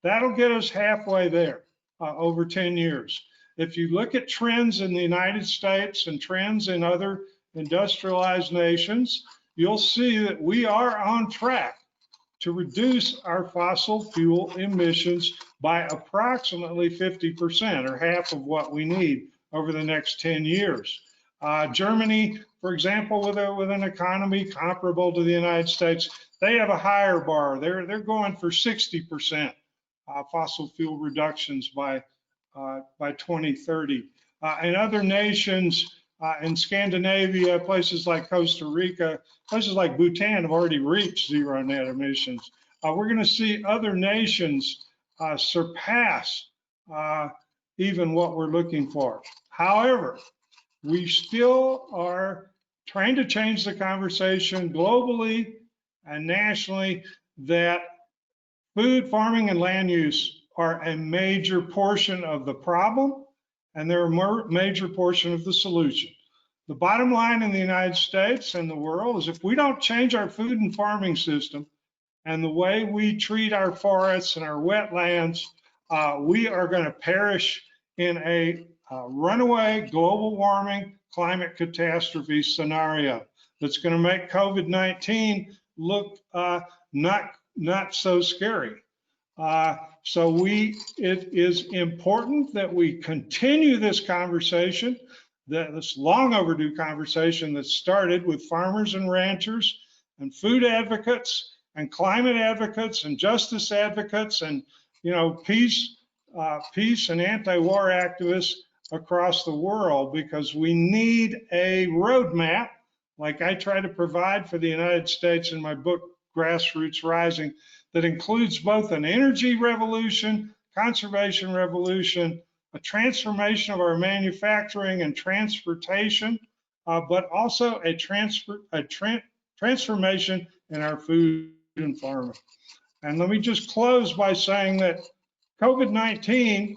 that'll get us halfway there over 10 years. If you look at trends in the United States and trends in other industrialized nations, you'll see that we are on track to reduce our fossil fuel emissions by approximately 50%, or half of what we need over the next 10 years. Germany, for example, with an economy comparable to the United States, they have a higher bar. They're going for 60% fossil fuel reductions by 2030. And other nations in Scandinavia, places like Costa Rica, places like Bhutan have already reached zero net emissions. We're going to see other nations surpass even what we're looking for. However, we still are trying to change the conversation globally and nationally that food, farming, and land use are a major portion of the problem, and they're a major portion of the solution. The bottom line in the United States and the world is if we don't change our food and farming system and the way we treat our forests and our wetlands, we are going to perish in a runaway global warming climate catastrophe scenario that's going to make COVID-19 look not so scary. So it is important that we continue this conversation, this long overdue conversation that started with farmers and ranchers and food advocates and climate advocates and justice advocates and, you know, peace and anti-war activists across the world, because we need a roadmap like I try to provide for the United States in my book, Grassroots Rising, that includes both an energy revolution, conservation revolution, a transformation of our manufacturing and transportation, but also a transformation in our food and farming. And let me just close by saying that COVID-19,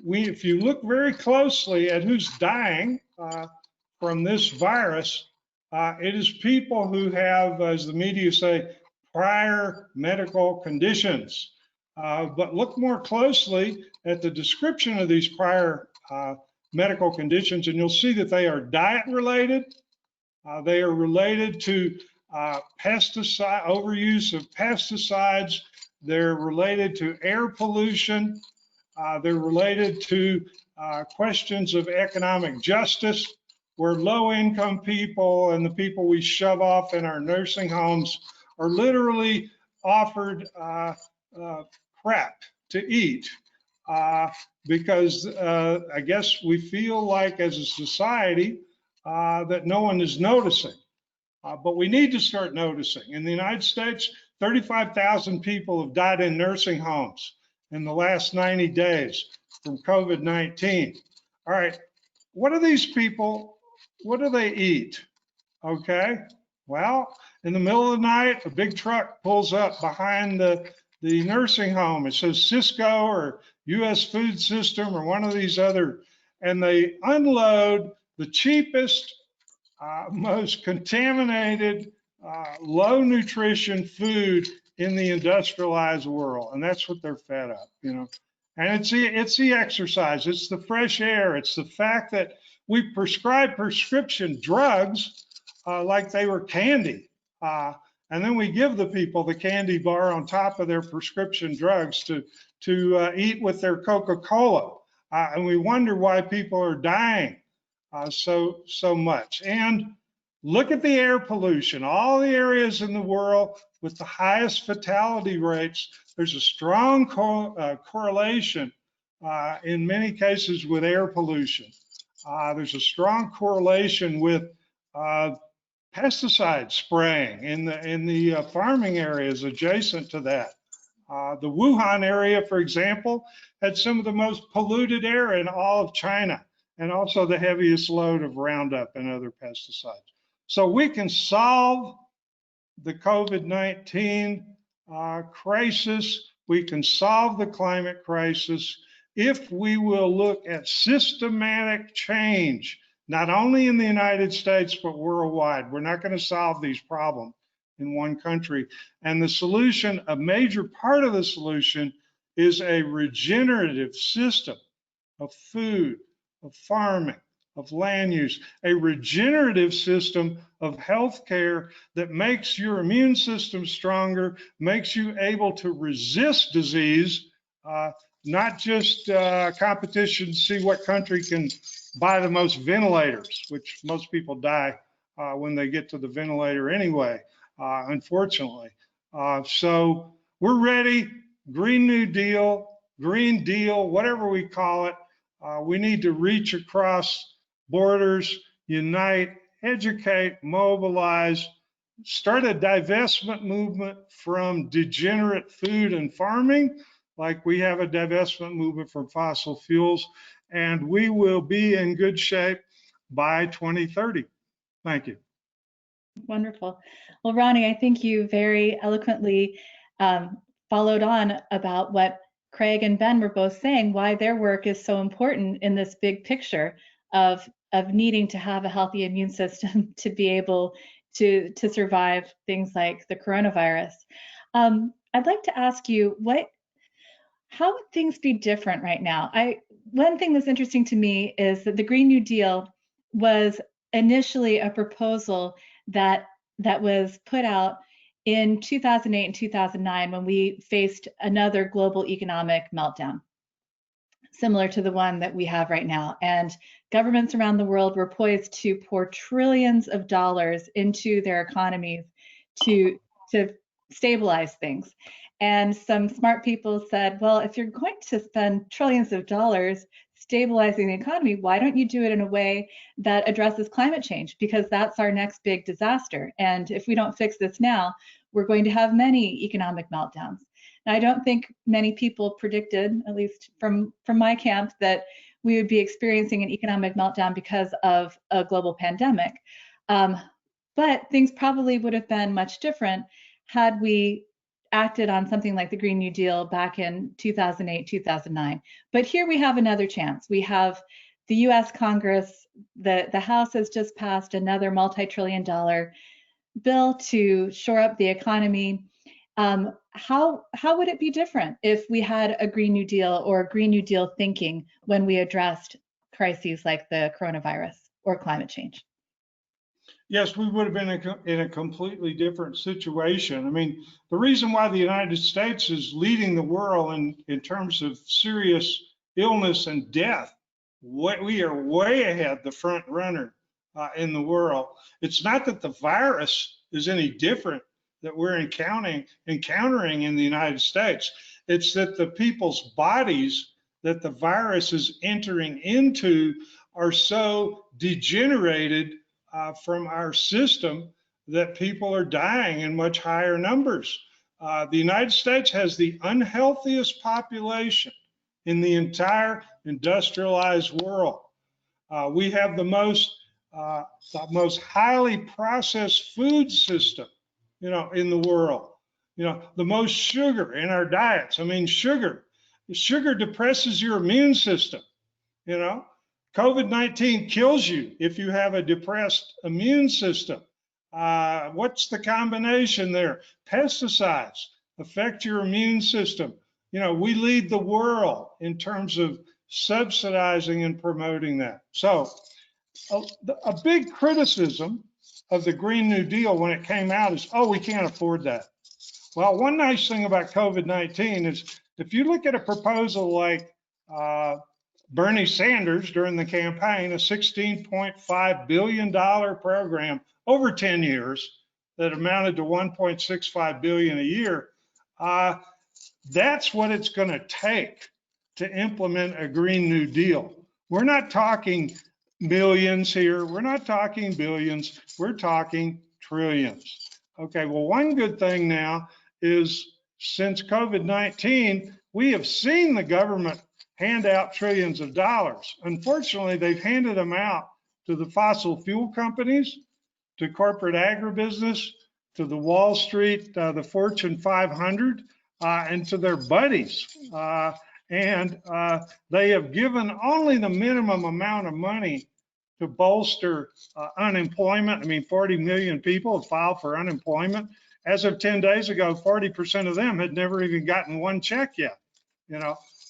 if you look very closely at who's dying from this virus, it is people who have, as the media say, prior medical conditions. But look more closely at the description of these prior medical conditions, and you'll see that they are diet related. They are related to overuse of pesticides. They're related to air pollution. They're related to questions of economic justice, where low-income people and the people we shove off in our nursing homes are literally offered crap to eat because I guess we feel like as a society that no one is noticing. But we need to start noticing. In the United States, 35,000 people have died in nursing homes in the last 90 days from COVID-19. All right, what do these people, what do they eat? Okay, well, in the middle of the night, a big truck pulls up behind the nursing home. It says Cisco or US Food System or one of these other, and they unload the cheapest, most contaminated, low nutrition food in the industrialized world. And that's what they're fed up, you know. And it's the exercise, it's the fresh air, it's the fact that we prescribe prescription drugs like they were candy. And then we give the people the candy bar on top of their prescription drugs to eat with their Coca-Cola. And we wonder why people are dying so much. And look at the air pollution. All the areas in the world with the highest fatality rates, there's a strong correlation in many cases with air pollution. There's a strong correlation with pesticide spraying in the farming areas adjacent to that. The Wuhan area, for example, had some of the most polluted air in all of China, and also the heaviest load of Roundup and other pesticides. So we can solve the COVID-19 crisis, we can solve the climate crisis if we will look at systematic change, not only in the United States, but worldwide. We're not going to solve these problems in one country. And the solution, a major part of the solution, is a regenerative system of food, of farming, of land use, a regenerative system of healthcare that makes your immune system stronger, makes you able to resist disease, not just competition to see what country can buy the most ventilators, which most people die when they get to the ventilator anyway, unfortunately. So we're ready, Green New Deal, Green Deal, whatever we call it. We need to reach across borders, unite, educate, mobilize, start a divestment movement from degenerate food and farming, like we have a divestment movement from fossil fuels, and we will be in good shape by 2030. Thank you. Wonderful. Well, Ronnie, I think you very eloquently followed on about what Craig and Ben were both saying, why their work is so important in this big picture of needing to have a healthy immune system to be able to survive things like the coronavirus. I'd like to ask you, how would things be different right now? one thing that's interesting to me is that the Green New Deal was initially a proposal that was put out in 2008 and 2009 when we faced another global economic meltdown, similar to the one that we have right now. And governments around the world were poised to pour trillions of dollars into their economies to stabilize things. And some smart people said, well, if you're going to spend trillions of dollars stabilizing the economy, why don't you do it in a way that addresses climate change? Because that's our next big disaster. And if we don't fix this now, we're going to have many economic meltdowns. Now, I don't think many people predicted, at least from my camp, that we would be experiencing an economic meltdown because of a global pandemic. But things probably would have been much different had we acted on something like the Green New Deal back in 2008, 2009. But here we have another chance. We have the US Congress, the House has just passed another multi-trillion-dollar bill to shore up the economy. How would it be different if we had a Green New Deal or a Green New Deal thinking when we addressed crises like the coronavirus or climate change? Yes, we would have been in a completely different situation. I mean, the reason why the United States is leading the world in terms of serious illness and death, we are way ahead, the front runner in the world. It's not that the virus is any different that we're encountering in the United States. It's that the people's bodies that the virus is entering into are so degenerated from our system that people are dying in much higher numbers. The United States has the unhealthiest population in the entire industrialized world. We have the most highly processed food system, in the world. The most sugar in our diets. I mean, sugar depresses your immune system. COVID-19 kills you if you have a depressed immune system. What's the combination there? Pesticides affect your immune system. We lead the world in terms of subsidizing and promoting that. So a big criticism of the Green New Deal when it came out is, oh, we can't afford that. Well, one nice thing about COVID-19 is if you look at a proposal like Bernie Sanders during the campaign, a $16.5 billion program over 10 years that amounted to $1.65 billion a year. That's what it's going to take to implement a Green New Deal. We're not talking millions here. We're not talking billions. We're talking trillions. Okay, well, one good thing now is since COVID-19, we have seen the government hand out trillions of dollars. Unfortunately, they've handed them out to the fossil fuel companies, to corporate agribusiness, to the Wall Street, the Fortune 500, and to their buddies. They have given only the minimum amount of money to bolster unemployment. I mean, 40 million people have filed for unemployment. As of 10 days ago, 40% of them had never even gotten one check yet.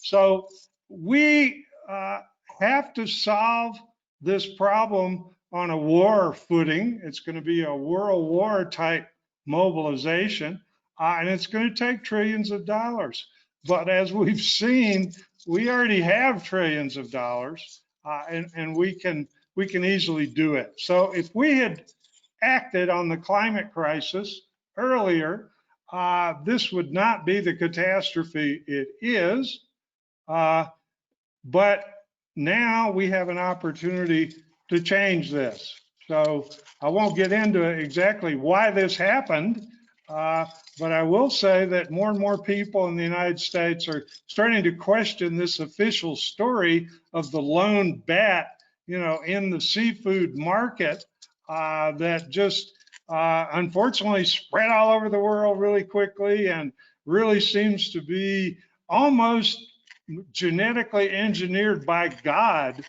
So we have to solve this problem on a war footing. It's going to be a world war type mobilization, and it's going to take trillions of dollars. But as we've seen, we already have trillions of dollars, and we can easily do it. So if we had acted on the climate crisis earlier, this would not be the catastrophe it is. But now we have an opportunity to change this. So I won't get into exactly why this happened, but I will say that more and more people in the United States are starting to question this official story of the lone bat, in the seafood market that just unfortunately spread all over the world really quickly and really seems to be almost genetically engineered by God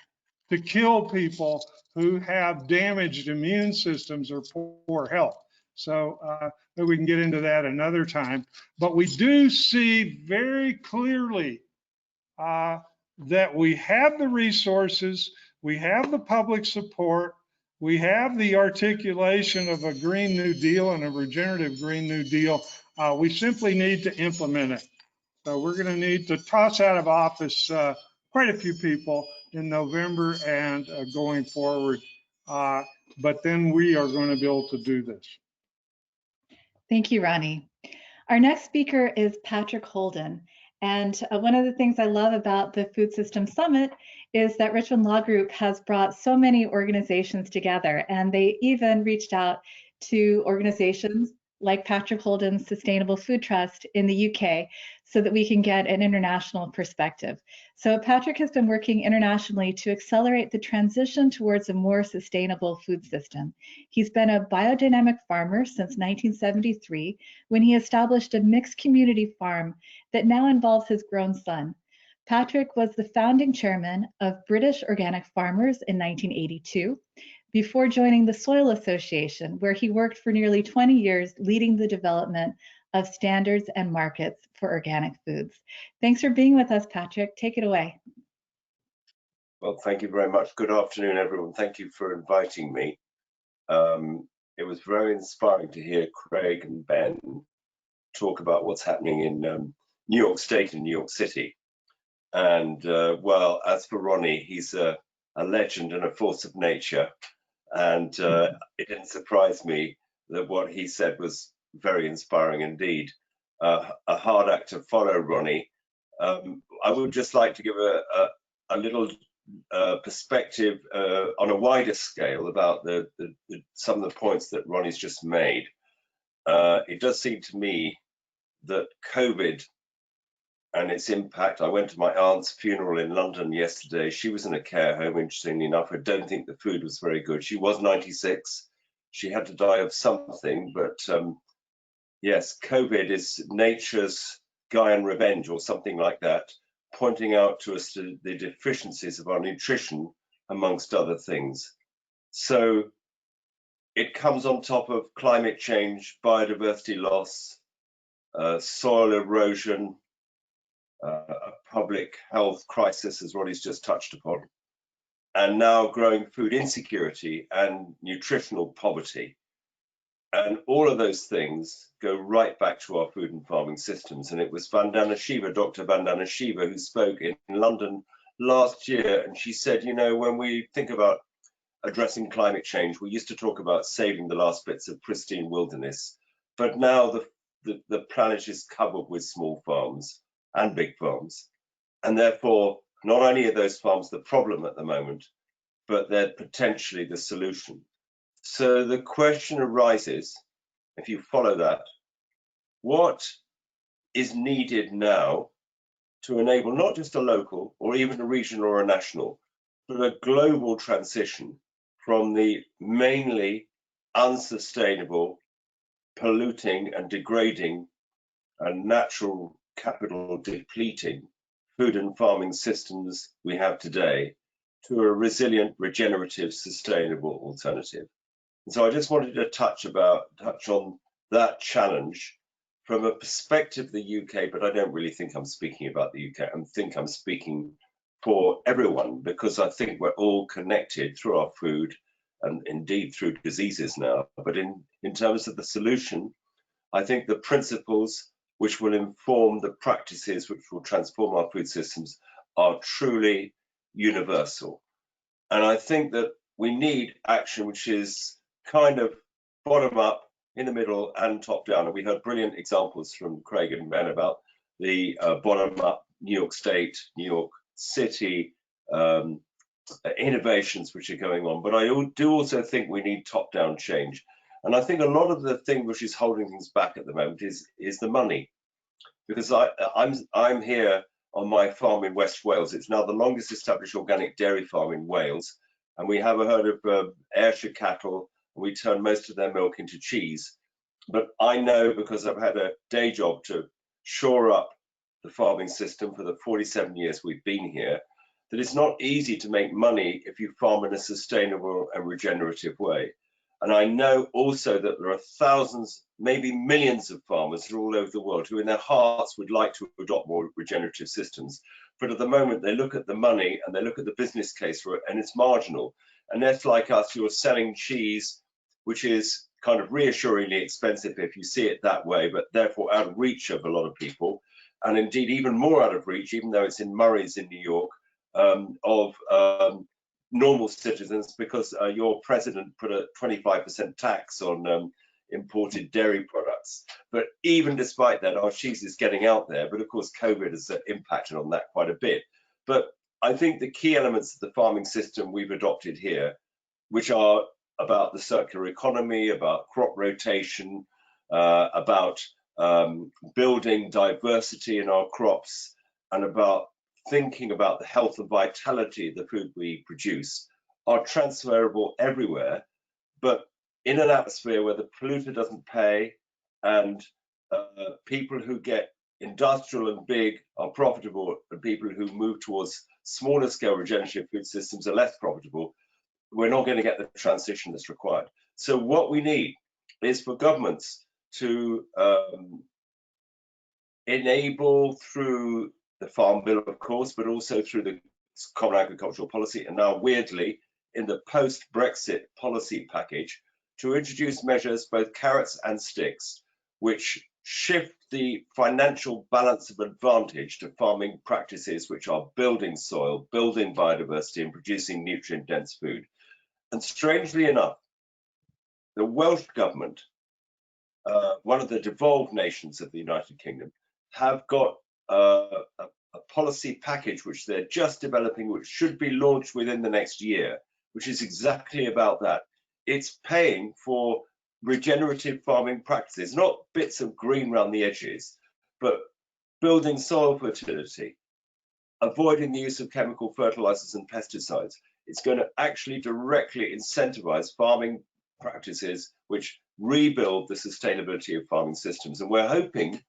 to kill people who have damaged immune systems or poor health. So maybe we can get into that another time. But we do see very clearly that we have the resources, we have the public support, we have the articulation of a Green New Deal and a regenerative Green New Deal. We simply need to implement it. So we're going to need to toss out of office quite a few people in November and going forward. But then we are going to be able to do this. Thank you, Ronnie. Our next speaker is Patrick Holden. And one of the things I love about the Food System Summit is that Richmond Law Group has brought so many organizations together, and they even reached out to organizations like Patrick Holden's Sustainable Food Trust in the UK so that we can get an international perspective. So Patrick has been working internationally to accelerate the transition towards a more sustainable food system. He's been a biodynamic farmer since 1973 when he established a mixed community farm that now involves his grown son. Patrick was the founding chairman of British Organic Farmers in 1982. Before joining the Soil Association, where he worked for nearly 20 years leading the development of standards and markets for organic foods. Thanks for being with us, Patrick. Take it away. Well, thank you very much. Good afternoon, everyone. Thank you for inviting me. It was very inspiring to hear Craig and Ben talk about what's happening in New York State and New York City. And well, as for Ronnie, he's a legend and a force of nature. And it didn't surprise me that what he said was very inspiring indeed. A hard act to follow, Ronnie. I would just like to give a little perspective on a wider scale about some of the points that Ronnie's just made. It does seem to me that COVID and its impact. I went to my aunt's funeral in London yesterday. She was in a care home, interestingly enough. I don't think the food was very good. She was 96. She had to die of something, but yes, COVID is nature's Gaian revenge or something like that, pointing out to us the deficiencies of our nutrition, amongst other things. So it comes on top of climate change, biodiversity loss, soil erosion, a public health crisis, as Ronnie's just touched upon, and now growing food insecurity and nutritional poverty. And all of those things go right back to our food and farming systems. And it was Vandana Shiva, Dr. Vandana Shiva, who spoke in London last year. And she said, you know, when we think about addressing climate change, we used to talk about saving the last bits of pristine wilderness. But now the planet is covered with small farms and big farms. And therefore, not only are those farms the problem at the moment, but they're potentially the solution. So the question arises, if you follow that, what is needed now to enable not just a local or even a regional or a national, but a global transition from the mainly unsustainable, polluting and degrading and natural capital depleting food and farming systems we have today to a resilient, regenerative, sustainable alternative. And so I just wanted to touch on that challenge from a perspective of the UK, but I don't really think I'm speaking about the UK. I think I'm speaking for everyone, because I think we're all connected through our food and indeed through diseases now. But in terms of the solution, I think the principles which will inform the practices which will transform our food systems are truly universal. And I think that we need action which is kind of bottom up, in the middle, and top down. And we heard brilliant examples from Craig and Ben about the bottom up New York State, New York City innovations which are going on. But I do also think we need top down change. And I think a lot of the thing which is holding things back at the moment is the money. Because I'm here on my farm in West Wales. It's now the longest established organic dairy farm in Wales. And we have a herd of Ayrshire cattle, and we turn most of their milk into cheese. But I know, because I've had a day job to shore up the farming system for the 47 years we've been here, that it's not easy to make money if you farm in a sustainable and regenerative way. And I know also that there are thousands, maybe millions of farmers all over the world who in their hearts would like to adopt more regenerative systems. But at the moment, they look at the money and they look at the business case for it, and it's marginal. And that's like us, you're selling cheese, which is kind of reassuringly expensive if you see it that way, but therefore out of reach of a lot of people. And indeed, even more out of reach, even though it's in Murray's in New York, of normal citizens, because your president put a 25% tax on imported dairy products. But even despite that, our cheese is getting out there. But of course, COVID has impacted on that quite a bit. But I think the key elements of the farming system we've adopted here, which are about the circular economy, about crop rotation, about building diversity in our crops, and about thinking about the health and vitality of the food we produce, are transferable everywhere, but in an atmosphere where the polluter doesn't pay, and people who get industrial and big are profitable, and people who move towards smaller scale regenerative food systems are less profitable, we're not going to get the transition that's required. So what we need is for governments to enable through the Farm Bill, of course, but also through the Common Agricultural Policy, and now weirdly in the post-Brexit policy package, to introduce measures, both carrots and sticks, which shift the financial balance of advantage to farming practices which are building soil, building biodiversity, and producing nutrient-dense food. And strangely enough, the Welsh government, one of the devolved nations of the United Kingdom, have got a policy package which they're just developing, which should be launched within the next year, which is exactly about that. It's paying for regenerative farming practices, not bits of green around the edges, but building soil fertility, avoiding the use of chemical fertilizers and pesticides. It's going to actually directly incentivize farming practices which rebuild the sustainability of farming systems. And we're hoping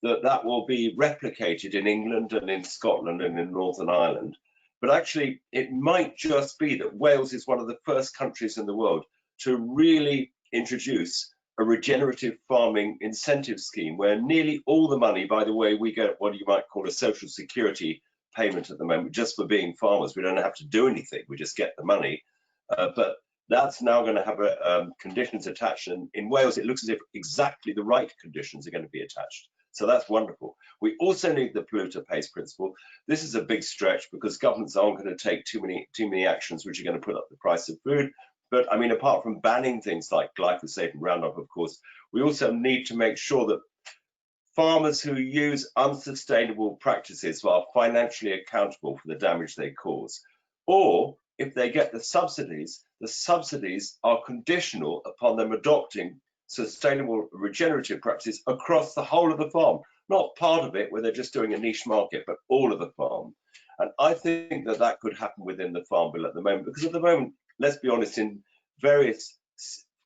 that that will be replicated in England and in Scotland and in Northern Ireland. But actually, it might just be that Wales is one of the first countries in the world to really introduce a regenerative farming incentive scheme where nearly all the money, by the way, we get what you might call a social security payment at the moment just for being farmers. We don't have to do anything, we just get the money. But that's now going to have conditions attached, and in Wales it looks as if exactly the right conditions are going to be attached. So that's wonderful. We also need the polluter pays principle. This is a big stretch because governments aren't going to take too many actions which are going to put up the price of food. But I mean, apart from banning things like glyphosate and Roundup, of course, we also need to make sure that farmers who use unsustainable practices are financially accountable for the damage they cause. Or if they get the subsidies are conditional upon them adopting sustainable regenerative practices across the whole of the farm, not part of it where they're just doing a niche market, but all of the farm. And I think that that could happen within the Farm Bill at the moment, because at the moment, let's be honest, in various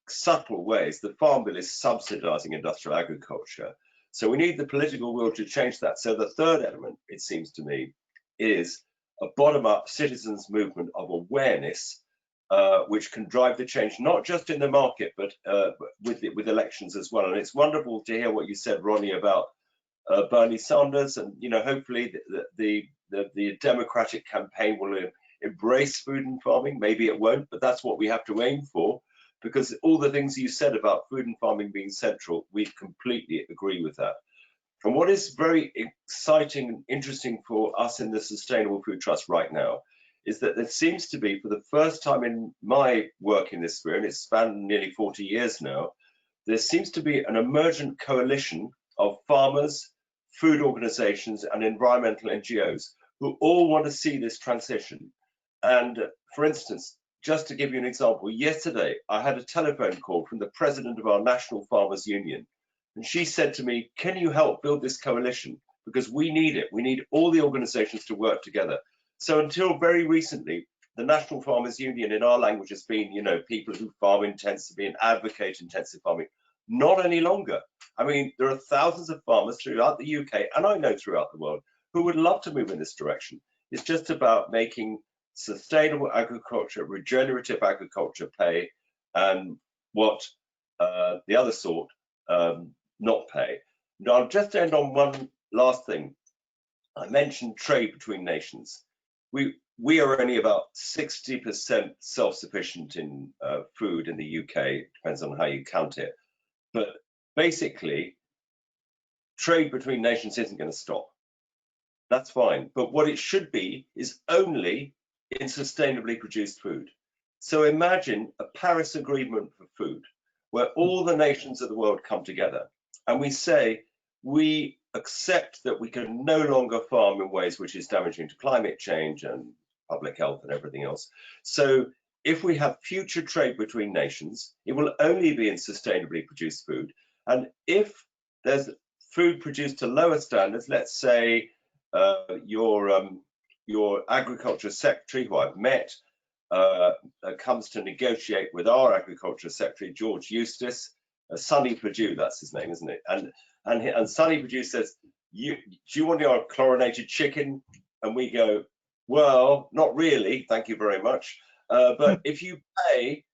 subtle ways, the Farm Bill is subsidizing industrial agriculture. So we need the political will to change that. So the third element, it seems to me, is a bottom-up citizens movement of awareness, which can drive the change, not just in the market, but with elections as well. And it's wonderful to hear what you said, Ronnie, about Bernie Sanders, and hopefully the Democratic campaign will embrace food and farming. Maybe it won't, but that's what we have to aim for, because all the things you said about food and farming being central, we completely agree with that. And what is very exciting and interesting for us in the Sustainable Food Trust right now is that there seems to be, for the first time in my work in this sphere, and it's spanned nearly 40 years now, there seems to be an emergent coalition of farmers, food organizations, and environmental NGOs who all want to see this transition. And for instance, just to give you an example, yesterday I had a telephone call from the president of our National Farmers Union, and she said to me, can you help build this coalition? Because we need it. We need all the organizations to work together. So until very recently, the National Farmers Union in our language has been, people who farm intensively and advocate intensive farming. Not any longer. I mean, there are thousands of farmers throughout the UK, and I know throughout the world, who would love to move in this direction. It's just about making sustainable agriculture, regenerative agriculture pay, and what the other sort not pay. Now, I'll just end on one last thing. I mentioned trade between nations. We are only about 60% self-sufficient in food in the UK, depends on how you count it. But basically, trade between nations isn't going to stop. That's fine. But what it should be is only in sustainably produced food. So imagine a Paris Agreement for food, where all the nations of the world come together and we say, we accept that we can no longer farm in ways which is damaging to climate change and public health and everything else. So if we have future trade between nations, it will only be in sustainably produced food. And if there's food produced to lower standards, let's say your agriculture secretary, who I've met, comes to negotiate with our agriculture secretary, George Eustace, Sonny Perdue, that's his name, isn't it? And Sonny Perdue says, do you want your chlorinated chicken? And we go, well, not really, thank you very much. But if you pay,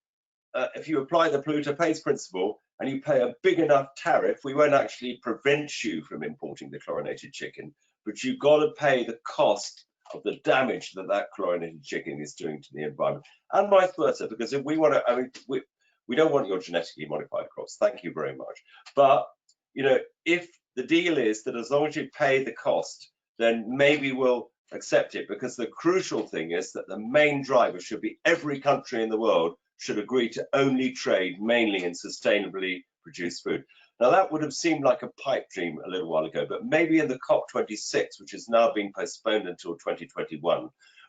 if you apply the polluter pays principle and you pay a big enough tariff, we won't actually prevent you from importing the chlorinated chicken, but you've got to pay the cost of the damage that that chlorinated chicken is doing to the environment, and vice versa. Because if we want to, I mean, we don't want your genetically modified crops. Thank you very much. But you know, if the deal is that as long as you pay the cost, then maybe we'll accept it. Because the crucial thing is that the main driver should be every country in the world should agree to only trade mainly in sustainably produced food. Now that would have seemed like a pipe dream a little while ago, but maybe in the COP26, which has now been postponed until 2021,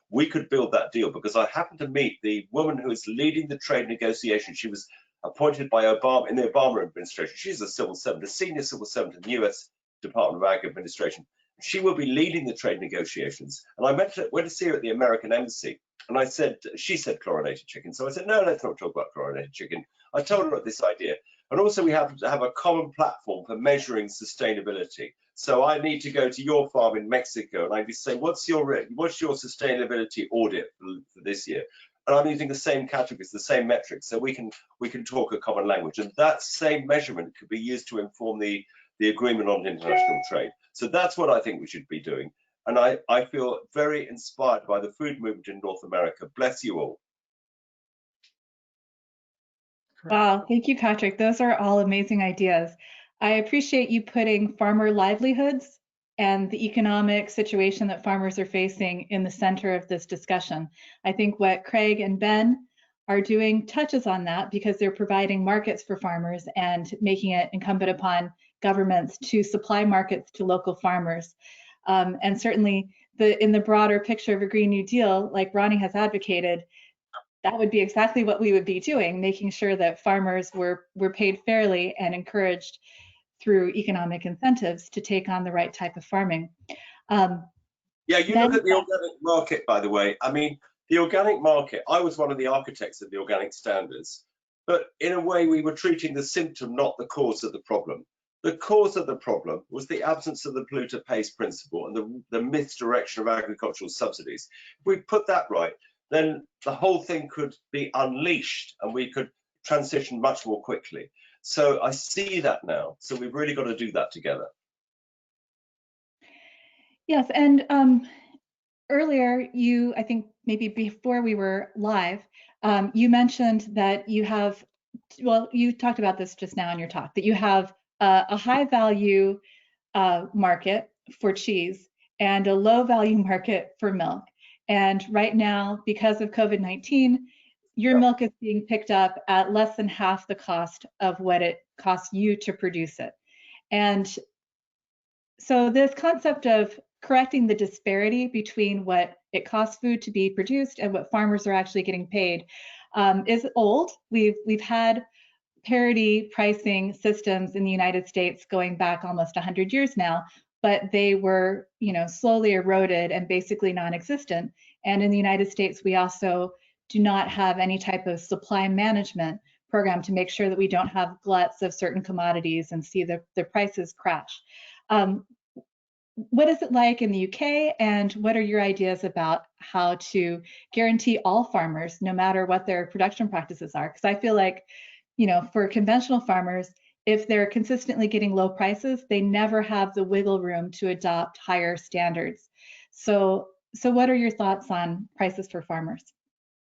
we could build that deal. Because I happened to meet the woman who is leading the trade negotiation. She was appointed by Obama in the Obama administration. She's a civil servant, a senior civil servant in the US Department of Ag administration. She will be leading the trade negotiations. And I went to see her at the American Embassy. And I said, she said chlorinated chicken. So I said, no, let's not talk about chlorinated chicken. I told her about this idea. And also we have to have a common platform for measuring sustainability. So I need to go to your farm in Mexico and I need to say, what's your sustainability audit for this year? And I'm using the same categories, the same metrics, so we can talk a common language. And that same measurement could be used to inform the agreement on international trade. So that's what I think we should be doing. And I feel very inspired by the food movement in North America. Bless you all. Wow, thank you, Patrick. Those are all amazing ideas. I appreciate you putting farmer livelihoods and the economic situation that farmers are facing in the center of this discussion. I think what Craig and Ben are doing touches on that because they're providing markets for farmers and making it incumbent upon governments to supply markets to local farmers. And certainly in the broader picture of a Green New Deal, like Ronnie has advocated, that would be exactly what we would be doing, making sure that farmers were paid fairly and encouraged through economic incentives to take on the right type of farming. Yeah, you look at the organic market, by the way. I mean, the organic market, I was one of the architects of the organic standards, but in a way we were treating the symptom, not the cause of the problem. The cause of the problem was the absence of the polluter pays principle and the misdirection of agricultural subsidies. If we put that right, then the whole thing could be unleashed and we could transition much more quickly. So I see that now. So we've really got to do that together. Yes, and earlier I think maybe before we were live, you mentioned that you have, well, you talked about this just now in your talk, that you have a high value market for cheese and a low value market for milk. And right now, because of COVID-19, your milk is being picked up at less than half the cost of what it costs you to produce it. And so this concept of correcting the disparity between what it costs food to be produced and what farmers are actually getting paid is old. We've had parity pricing systems in the United States going back almost 100 years now, but they were, slowly eroded and basically non-existent. And in the United States, we also do not have any type of supply management program to make sure that we don't have gluts of certain commodities and see the prices crash. What is it like in the UK, and what are your ideas about how to guarantee all farmers, no matter what their production practices are? Because I feel like for conventional farmers, if they're consistently getting low prices, they never have the wiggle room to adopt higher standards. So what are your thoughts on prices for farmers?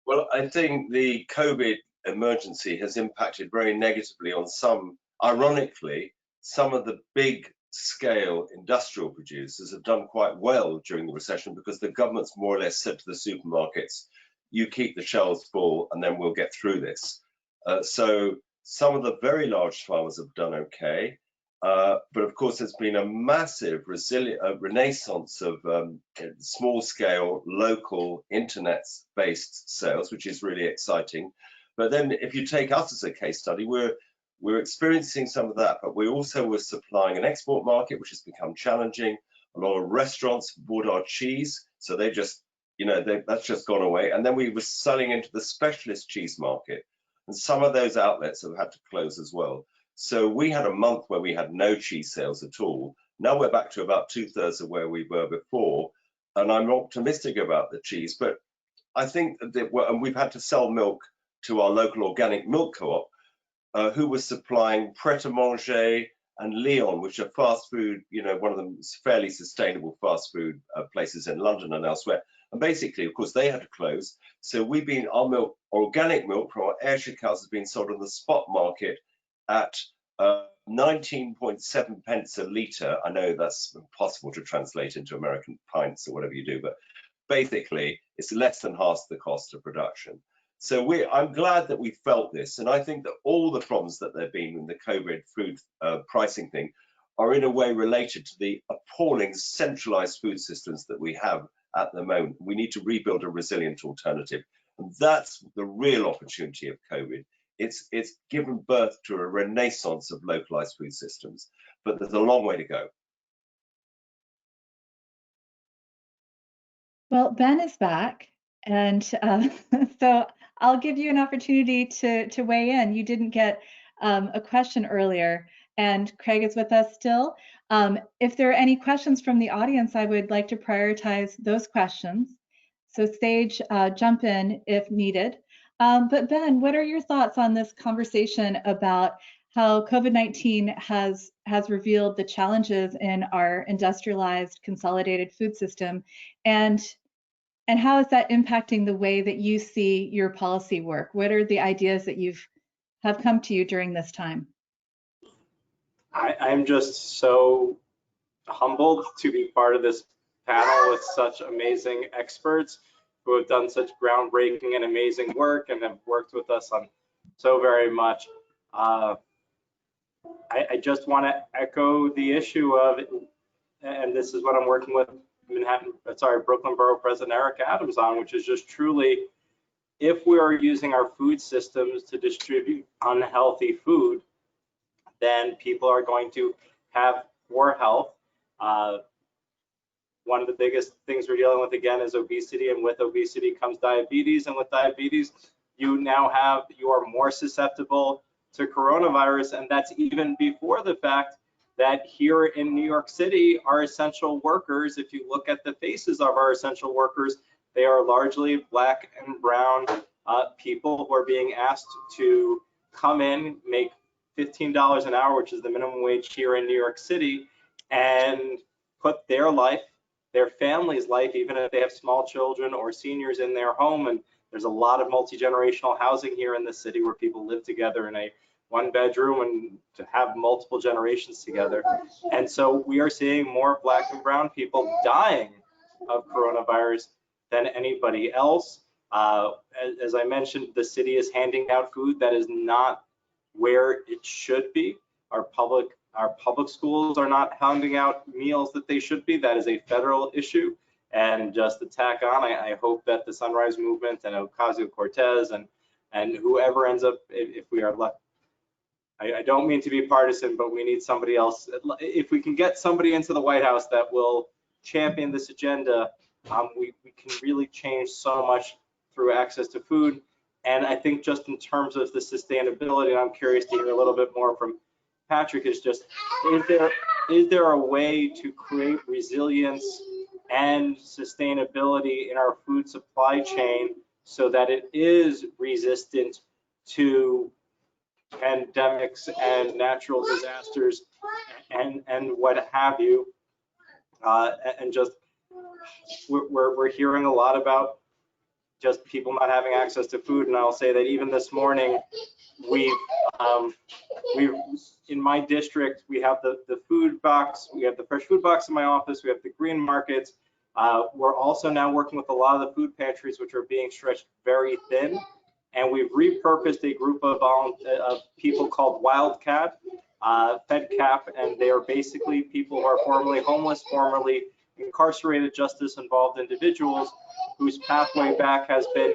Well, I think the COVID emergency has impacted very negatively on some, ironically, some of the big scale industrial producers have done quite well during the recession because the government's more or less said to the supermarkets, you keep the shelves full and then we'll get through this. So some of the very large farmers have done okay. But of course, there's been a massive renaissance of small scale, local, internet-based sales, which is really exciting. But then if you take us as a case study, we're experiencing some of that, but we also were supplying an export market, which has become challenging. A lot of restaurants bought our cheese, so they just, that's just gone away. And then we were selling into the specialist cheese market, and some of those outlets have had to close as well. So we had a month where we had no cheese sales at all. Now we're back to about 2/3 of where we were before, and I'm optimistic about the cheese. But I think that, and we've had to sell milk to our local organic milk co-op, who was supplying Pret-a-Manger and Leon, which are fast food, one of them is fairly sustainable fast food places in London and elsewhere. And basically, of course, they had to close. So our milk, organic milk from our Ayrshire cows has been sold on the spot market at 19.7 pence a litre. I know that's impossible to translate into American pints or whatever you do, but basically it's less than half the cost of production. So I'm glad that we felt this, and I think that all the problems that there have been in the COVID food pricing thing are in a way related to the appalling centralized food systems that we have at the moment. We need to rebuild a resilient alternative, and that's the real opportunity of COVID. It's given birth to a renaissance of localized food systems, but there's a long way to go. Well, Ben is back, and so I'll give you an opportunity to weigh in. You didn't get a question earlier, and Craig is with us still. If there are any questions from the audience, I would like to prioritize those questions. So Sage, jump in if needed. But Ben, what are your thoughts on this conversation about how COVID-19 has revealed the challenges in our industrialized, consolidated food system, and how is that impacting the way that you see your policy work? What are the ideas that have come to you during this time? I'm just so humbled to be part of this panel with such amazing experts who have done such groundbreaking and amazing work and have worked with us on so very much. I just want to echo the issue of, and this is what I'm working with Brooklyn Borough President Eric Adams on, which is just truly, if we are using our food systems to distribute unhealthy food, then people are going to have poor health. One of the biggest things we're dealing with again is obesity, and with obesity comes diabetes, and with diabetes you are more susceptible to coronavirus, and that's even before the fact that here in New York City, our essential workers, if you look at the faces of our essential workers, they are largely Black and brown people who are being asked to come in, make $15 an hour, which is the minimum wage here in New York City, and put their life, their family's life, even if they have small children or seniors in their home. And there's a lot of multi-generational housing here in the city where people live together in a one bedroom and to have multiple generations together. And so we are seeing more Black and brown people dying of coronavirus than anybody else. As I mentioned, the city is handing out food that is not where it should be. Our public schools are not handing out meals that they should be. That is a federal issue. And just to tack on, I hope that the Sunrise Movement and Ocasio-Cortez and whoever ends up, if we are left, I don't mean to be partisan, but we need somebody else. If we can get somebody into the White House that will champion this agenda, we can really change so much through access to food. And I think just in terms of the sustainability, and I'm curious to hear a little bit more from Patrick, is just, is there a way to create resilience and sustainability in our food supply chain so that it is resistant to pandemics and natural disasters and what have you. And just we're hearing a lot about just people not having access to food. And I'll say that even this morning, we've in my district, we have the food box, we have the fresh food box in my office, we have the green markets. We're also now working with a lot of the food pantries, which are being stretched very thin. And we've repurposed a group of people called Wildcat, FedCap, and they are basically people who are formerly homeless, formerly incarcerated, justice-involved individuals whose pathway back has been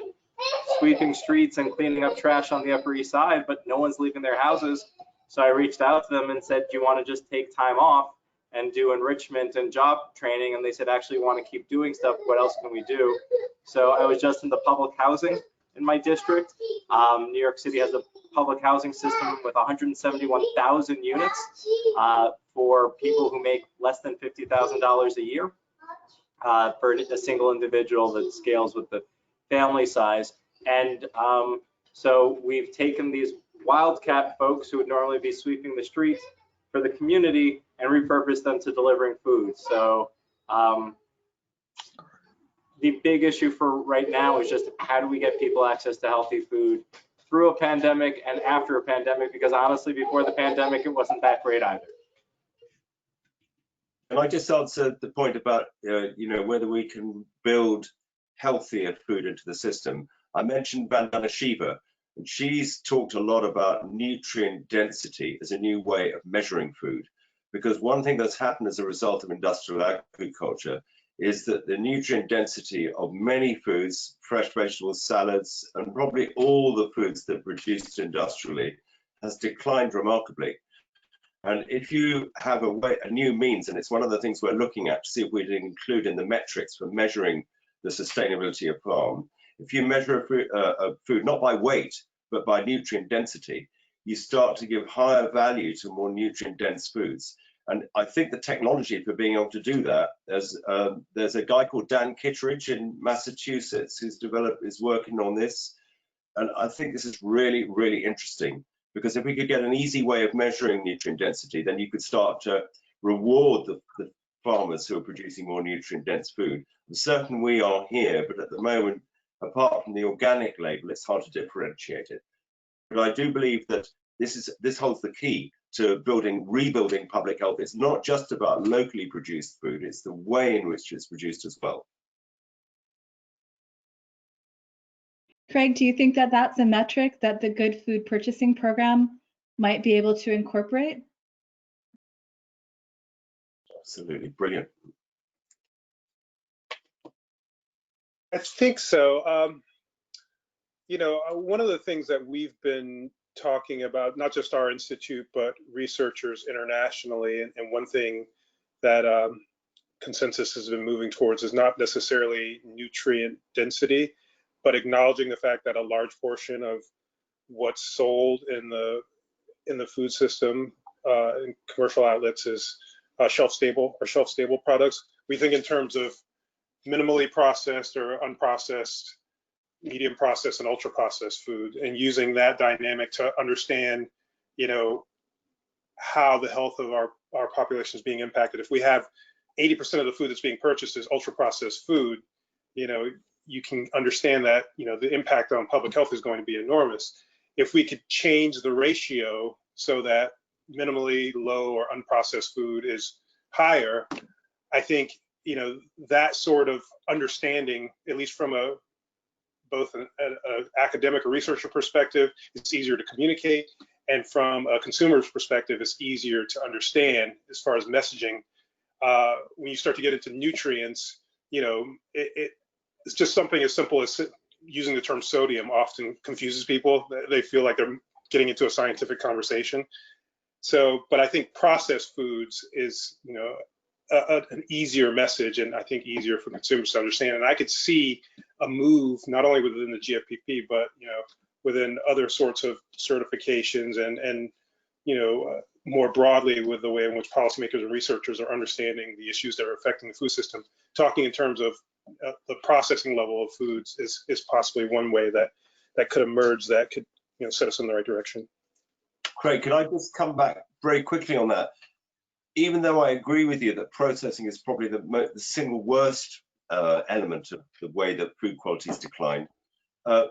sweeping streets and cleaning up trash on the Upper East Side, but no one's leaving their houses. So I reached out to them and said, do you want to just take time off and do enrichment and job training? And they said, actually, we want to keep doing stuff. What else can we do? So I was just in the public housing in my district. New York City has a public housing system with 171,000 units for people who make less than $50,000 a year for a single individual that scales with the family size. And so we've taken these Wildcat folks who would normally be sweeping the streets for the community and repurposed them to delivering food. So the big issue for right now is just how do we get people access to healthy food through a pandemic and after a pandemic, because honestly, before the pandemic, it wasn't that great either. Can I just answer the point about whether we can build healthier food into the system? I mentioned Vandana Shiva, and she's talked a lot about nutrient density as a new way of measuring food, because one thing that's happened as a result of industrial agriculture is that the nutrient density of many foods, fresh vegetables, salads, and probably all the foods that are produced industrially has declined remarkably. And if you have a new means, and it's one of the things we're looking at to see if we'd include in the metrics for measuring the sustainability of farm, if you measure a food not by weight, but by nutrient density, you start to give higher value to more nutrient dense foods. And I think the technology for being able to do that, there's a guy called Dan Kittredge in Massachusetts is working on this. And I think this is really, really interesting, because if we could get an easy way of measuring nutrient density, then you could start to reward the farmers who are producing more nutrient dense food. I'm certain we are here, but at the moment, apart from the organic label, it's hard to differentiate it. But I do believe that this holds the key to rebuilding public health. It's not just about locally produced food, it's the way in which it's produced as well. Craig, do you think that that's a metric that the Good Food Purchasing Program might be able to incorporate? Absolutely, brilliant. I think so. One of the things that we've been talking about, not just our institute, but researchers internationally, and one thing that consensus has been moving towards is not necessarily nutrient density, but acknowledging the fact that a large portion of what's sold in the food system in commercial outlets is shelf stable products. We think in terms of minimally processed or unprocessed, medium processed, and ultra processed food, and using that dynamic to understand, how the health of our population is being impacted. If we have 80% of the food that's being purchased is ultra processed food, you can understand that, the impact on public health is going to be enormous. If we could change the ratio so that minimally low or unprocessed food is higher, I think, that sort of understanding, at least from both an academic or researcher perspective, it's easier to communicate, and from a consumer's perspective, it's easier to understand as far as messaging. When you start to get into nutrients, it's just something as simple as using the term sodium often confuses people. They feel like they're getting into a scientific conversation. But I think processed foods is, an easier message, and I think easier for consumers to understand. And I could see a move not only within the GFPP, but within other sorts of certifications and more broadly with the way in which policymakers and researchers are understanding the issues that are affecting the food system. Talking in terms of the processing level of foods is possibly one way that could emerge that could set us in the right direction. Craig, can I just come back very quickly on that? Even though I agree with you that processing is probably the single worst element of the way that food quality has declined,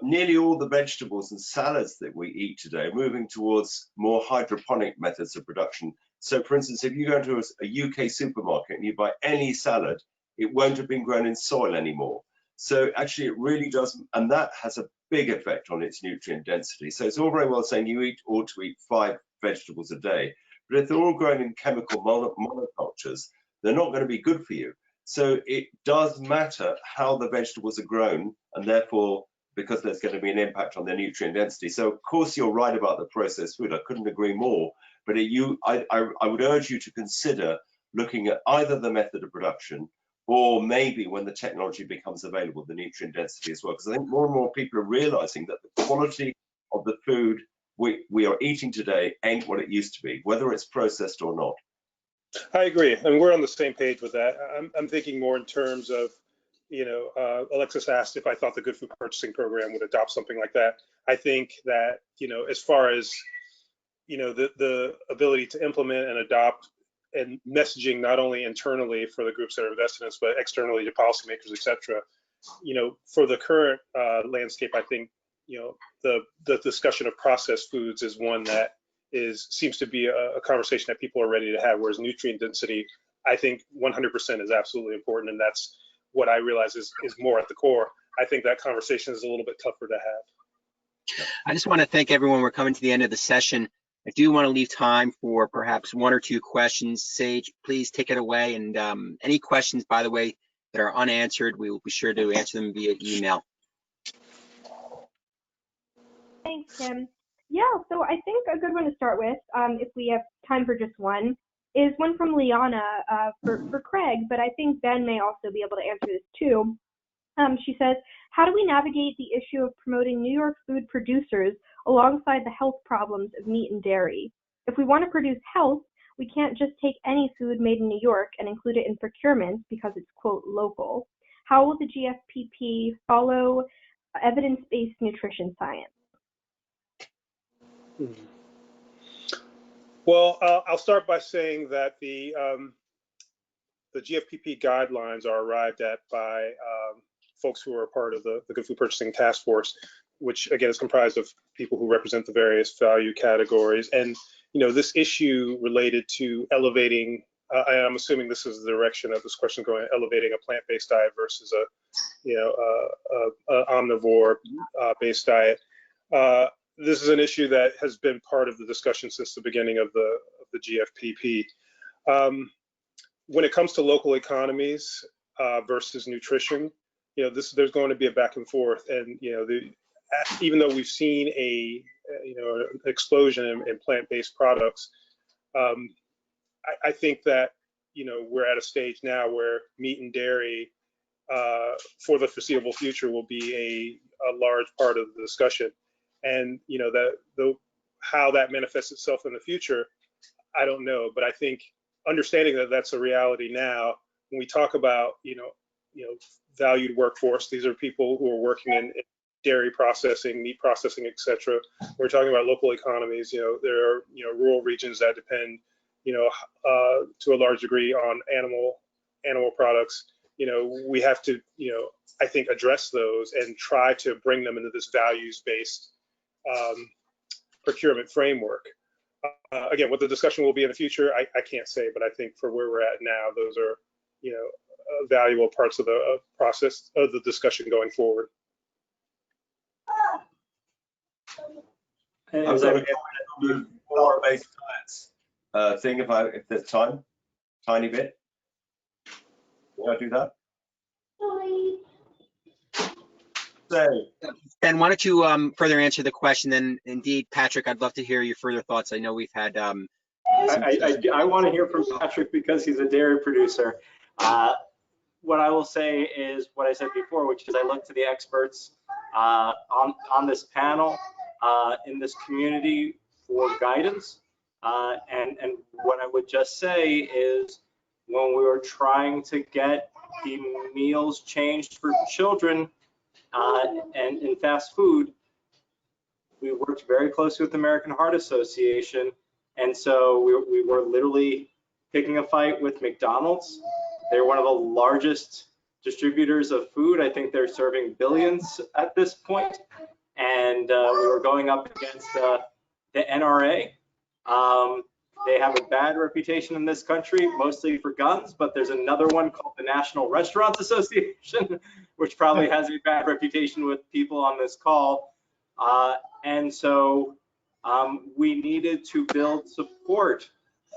nearly all the vegetables and salads that we eat today are moving towards more hydroponic methods of production. So for instance, if you go into a UK supermarket and you buy any salad, it won't have been grown in soil anymore. So actually it really doesn't, and that has a big effect on its nutrient density. So it's all very well saying you ought to eat 5 vegetables a day, but if they're all grown in chemical monocultures, they're not going to be good for you. So it does matter how the vegetables are grown, and therefore, because there's going to be an impact on their nutrient density. So of course you're right about the processed food. I couldn't agree more. But I would urge you to consider looking at either the method of production, or maybe when the technology becomes available, the nutrient density as well. Because I think more and more people are realizing that the quality of the food we are eating today ain't what it used to be, whether it's processed or not. I agree, and we're on the same page with that. I'm thinking more in terms of, Alexis asked if I thought the Good Food Purchasing Program would adopt something like that. I think that, as far as, the ability to implement and adopt and messaging, not only internally for the groups that are invested in this, but externally to policymakers, et cetera, for the current landscape, I think, the discussion of processed foods is one that seems to be a conversation that people are ready to have, whereas nutrient density, I think 100% is absolutely important, and that's what I realize is more at the core. I think that conversation is a little bit tougher to have. I just want to thank everyone. We're coming to the end of the session. I do want to leave time for perhaps 1 or 2 questions. Sage, please take it away. And any questions, by the way, that are unanswered, we will be sure to answer them via email. Thanks, Kim. Yeah, so I think a good one to start with, if we have time for just one, is one from Liana for Craig, but I think Ben may also be able to answer this too. She says, how do we navigate the issue of promoting New York food producers alongside the health problems of meat and dairy? If we want to produce health, we can't just take any food made in New York and include it in procurement because it's, quote, local. How will the GFPP follow evidence-based nutrition science? Well, I'll start by saying that the GFPP guidelines are arrived at by folks who are part of the Good Food Purchasing Task Force, which again is comprised of people who represent the various value categories. And this issue related to elevating, I'm assuming this is the direction of this question going, elevating a plant-based diet versus a omnivore-based diet. This is an issue that has been part of the discussion since the beginning of the GFPP. When it comes to local economies versus nutrition, there's going to be a back and forth, and even though we've seen an explosion in plant-based products, I think that we're at a stage now where meat and dairy for the foreseeable future will be a large part of the discussion. And how that manifests itself in the future, I don't know. But I think understanding that that's a reality now, when we talk about valued workforce, these are people who are working in dairy processing, meat processing, etc. We're talking about local economies. There are rural regions that depend to a large degree on animal products. We have to I think address those and try to bring them into this values-based procurement framework. Again, what the discussion will be in the future, I can't say, but I think for where we're at now, those are valuable parts of the process of the discussion going forward. I'm going to move plant-based diets thing if there's time, tiny bit. Can I do that? Ben, why don't you further answer the question? Then, indeed, Patrick, I'd love to hear your further thoughts. I know we've had. I want to hear from Patrick because he's a dairy producer. What I will say is what I said before, which is I look to the experts on this panel in this community for guidance. And what I would just say is when we were trying to get the meals changed for children and in fast food, we worked very closely with the American Heart Association, and so we were literally picking a fight with McDonald's. They're one of the largest distributors of food. I think they're serving billions at this point. And we were going up against the NRA. They have a bad reputation in this country, mostly for guns, but there's another one called the National Restaurants Association, which probably has a bad reputation with people on this call. And so we needed to build support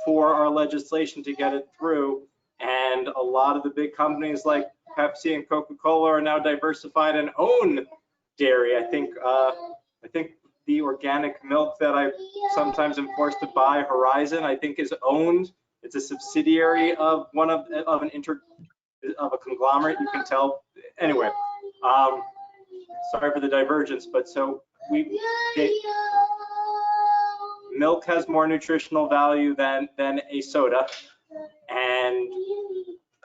for our legislation to get it through. And a lot of the big companies like Pepsi and Coca-Cola are now diversified and own dairy. I think the organic milk that I sometimes am forced to buy, Horizon, I think is owned. It's a subsidiary of a conglomerate. You can tell. Anyway, sorry for the divergence, but so milk has more nutritional value than a soda, and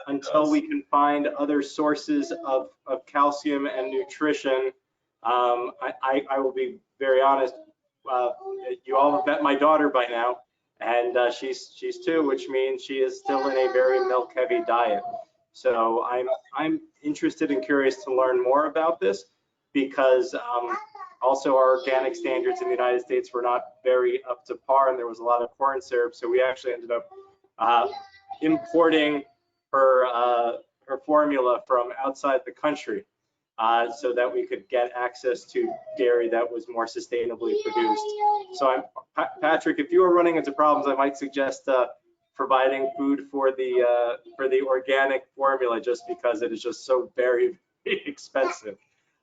until we can find other sources of calcium and nutrition, I will be very honest. You all have met my daughter by now, and she's 2, which means she is still in a very milk-heavy diet. So I'm interested and curious to learn more about this, because also our organic standards in the United States were not very up to par, and there was a lot of corn syrup. So we actually ended up importing her formula from outside the country, so that we could get access to dairy that was more sustainably produced. So Patrick, if you are running into problems, I might suggest providing food for the organic formula, just because it is just so very, very expensive.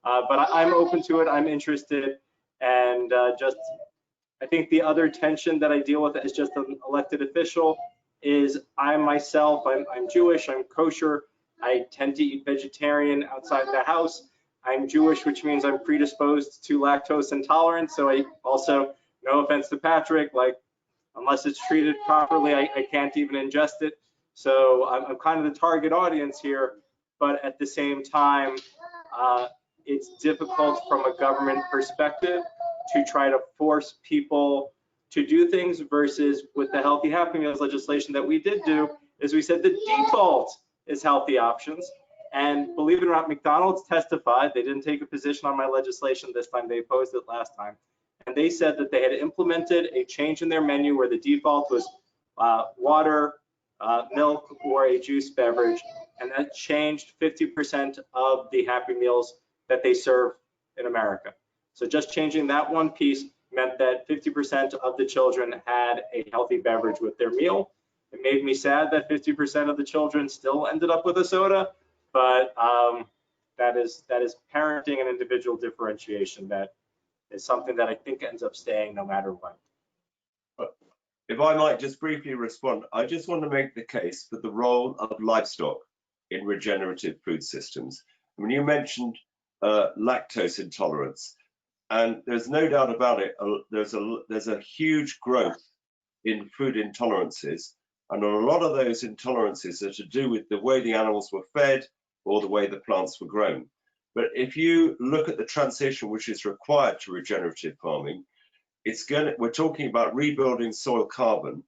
But I'm open to it. I'm interested, and I think the other tension that I deal with as just an elected official is I'm Jewish, I'm kosher. I tend to eat vegetarian outside the house. I'm Jewish, which means I'm predisposed to lactose intolerance. So I also, no offense to Patrick, like, unless it's treated properly, I can't even ingest it. So I'm kind of the target audience here, but at the same time, it's difficult from a government perspective to try to force people to do things, versus with the Healthy Happy Meals legislation that we did do, is we said the default is healthy options. And believe it or not, McDonald's testified. They didn't take a position on my legislation this time. They opposed it last time. And they said that they had implemented a change in their menu where the default was water, milk, or a juice beverage. And that changed 50% of the Happy Meals that they serve in America. So just changing that one piece meant that 50% of the children had a healthy beverage with their meal. It made me sad that 50% of the children still ended up with a soda, but that is parenting and individual differentiation. That is something that I think ends up staying no matter what. If I might just briefly respond, I just want to make the case for the role of livestock in regenerative food systems. I mean, you mentioned lactose intolerance, and there's no doubt about it. There's a huge growth in food intolerances, and a lot of those intolerances are to do with the way the animals were fed or the way the plants were grown. But if you look at the transition which is required to regenerative farming, we're talking about rebuilding soil carbon,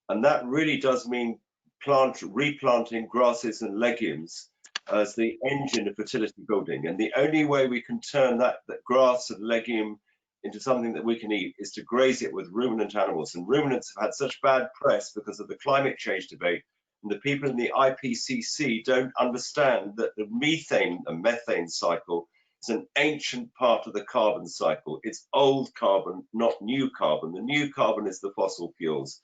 and that really does mean replanting grasses and legumes as the engine of fertility building. And the only way we can turn that grass and legume into something that we can eat is to graze it with ruminant animals. And ruminants have had such bad press because of the climate change debate. And the people in the IPCC don't understand that the methane and methane cycle is an ancient part of the carbon cycle. It's old carbon, not new carbon. The new carbon is the fossil fuels.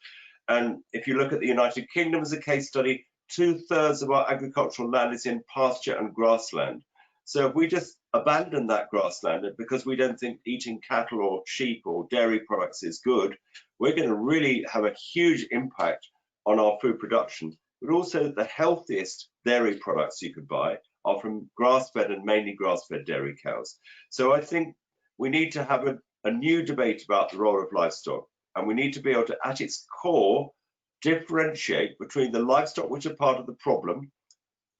And if you look at the United Kingdom as a case study, 2/3 of our agricultural land is in pasture and grassland. So if we just abandon that grassland because we don't think eating cattle or sheep or dairy products is good, we're going to really have a huge impact on our food production. But also the healthiest dairy products you could buy are from grass-fed and mainly grass-fed dairy cows. So I think we need to have a new debate about the role of livestock, and we need to be able to, at its core, differentiate between the livestock which are part of the problem,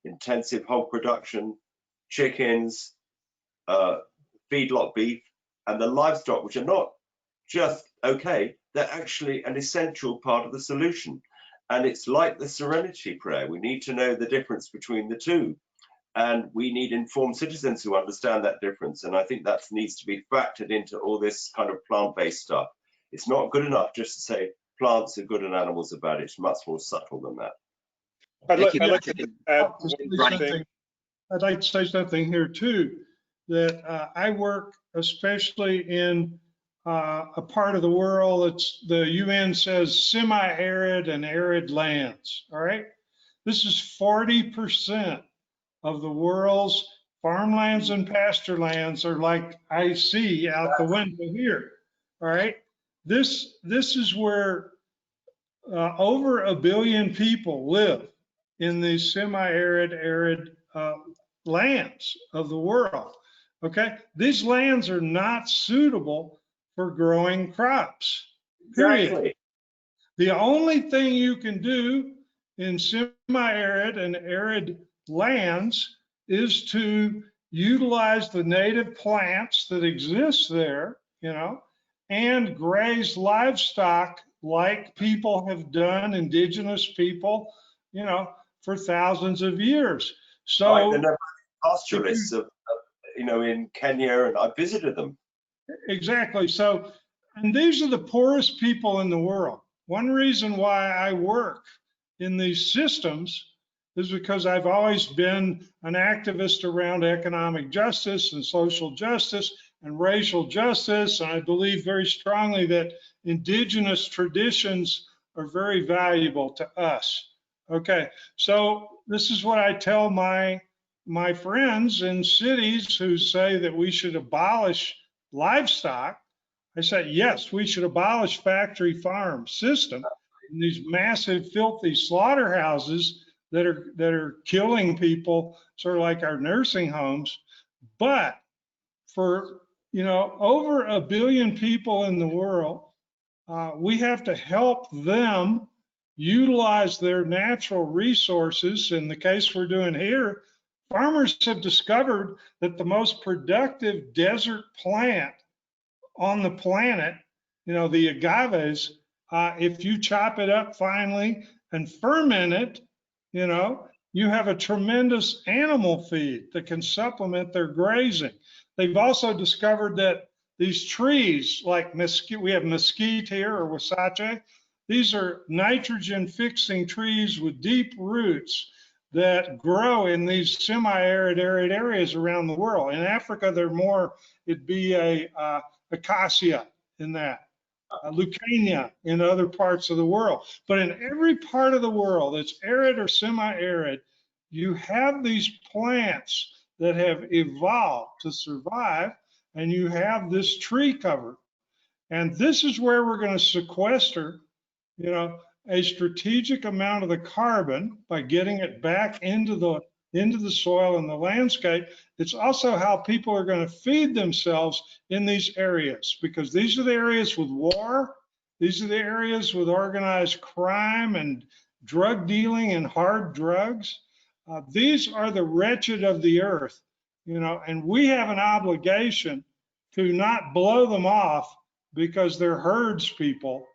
intensive hog production, chickens, feedlot beef, and the livestock, which are not just okay, they're actually an essential part of the solution. And it's like the Serenity Prayer. We need to know the difference between the two. And we need informed citizens who understand that difference. And I think that needs to be factored into all this kind of plant-based stuff. It's not good enough just to say plants are good and animals are bad. It's much more subtle than that. I'd like Patrick. to add Ronnie. one thing. I'd like to say something here too, that I work especially in a part of the world that's the UN says semi-arid and arid lands, all right? This is 40% of the world's farmlands and pasture lands are like I see out the window here, all right? This is where over 1 billion people live in these semi-arid, arid lands of the world, okay? These lands are not suitable for growing crops, period. Exactly. The only thing you can do in semi-arid and arid lands is to utilize the native plants that exist there, you know, and graze livestock like people have done, indigenous people, you know, for thousands of years. So Right, and pastoralists of, you know, in Kenya, and I visited them. exactly. So, and these are the poorest people in the world. One reason why I work in these systems is because I've always been an activist around economic justice and social justice and racial justice. And I believe very strongly that indigenous traditions are very valuable to us. Okay, so this is what I tell my friends in cities who say that we should abolish livestock. I say, yes, we should abolish factory farm system and these massive filthy slaughterhouses that are killing people, sort of like our nursing homes. But for, you know, over 1 billion people in the world, we have to help them utilize their natural resources. In the case we're doing here, farmers have discovered that the most productive desert plant on the planet, you know, the agaves, if you chop it up finely and ferment it, you know, you have a tremendous animal feed that can supplement their grazing. They've also discovered that these trees like mesquite, we have mesquite here or wasache, these are nitrogen fixing trees with deep roots that grow in these semi-arid, arid areas around the world. In Africa, they're more, it'd be a acacia in that, Lucania in other parts of the world. But in every part of the world that's arid or semi-arid, you have these plants that have evolved to survive, and you have this tree cover. And this is where we're going to sequester, you know, a strategic amount of the carbon by getting it back into the soil and the landscape. It's also how people are going to feed themselves in these areas, because these are the areas with war. These are the areas with organized crime and drug dealing and hard drugs. These are the wretched of the earth, you know, and we have an obligation to not blow them off because they're herds people.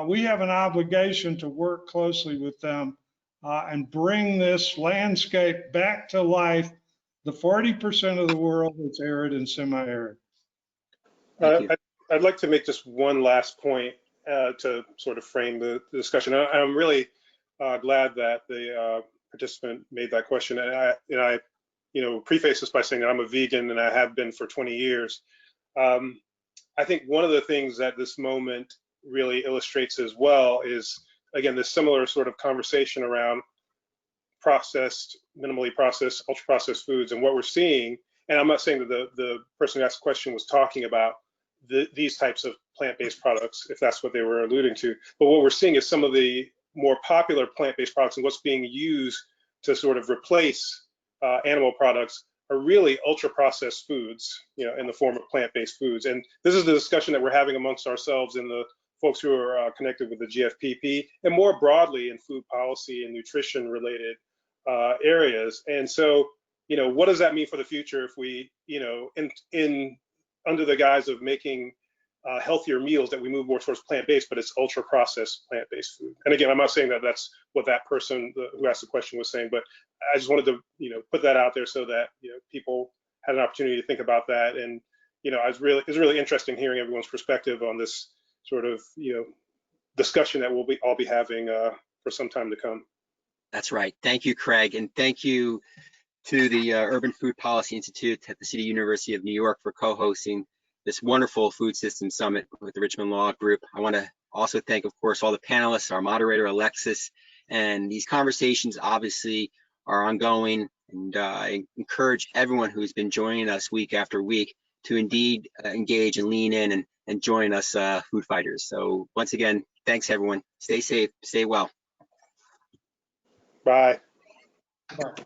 We have an obligation to work closely with them and bring this landscape back to life, the 40% of the world that's arid and semi-arid. I'd like to make just one last point to sort of frame the discussion. I'm really glad that the participant made that question. And I you know, preface this by saying that I'm a vegan and I have been for 20 years. I think one of the things that this moment really illustrates as well is, again, this similar sort of conversation around processed, minimally processed, ultra processed foods. And what we're seeing, and I'm not saying that the person who asked the question was talking about these types of plant-based products, if that's what they were alluding to, but what we're seeing is some of the more popular plant-based products and what's being used to sort of replace animal products are really ultra processed foods, you know, in the form of plant-based foods. And this is the discussion that we're having amongst ourselves and the folks who are connected with the GFPP, and more broadly in food policy and nutrition related areas. And so, you know, what does that mean for the future if we, you know, in under the guise of making healthier meals that we move more towards plant-based, but it's ultra-processed plant-based food. And again, I'm not saying that that's what that person who asked the question was saying, but I just wanted to, put that out there so that people had an opportunity to think about that. And it's really interesting hearing everyone's perspective on this sort of discussion that we'll all be having for some time to come. That's right. Thank you, Craig, and thank you to the Urban Food Policy Institute at the City University of New York for co-hosting this wonderful food system summit with the Richmond Law Group. I want to also thank, of course, all the panelists, our moderator, Alexis, and these conversations obviously are ongoing, and I encourage everyone who's been joining us week after week to indeed engage and lean in and join us food fighters. So once again, thanks everyone. Stay safe, stay well. Bye. Bye.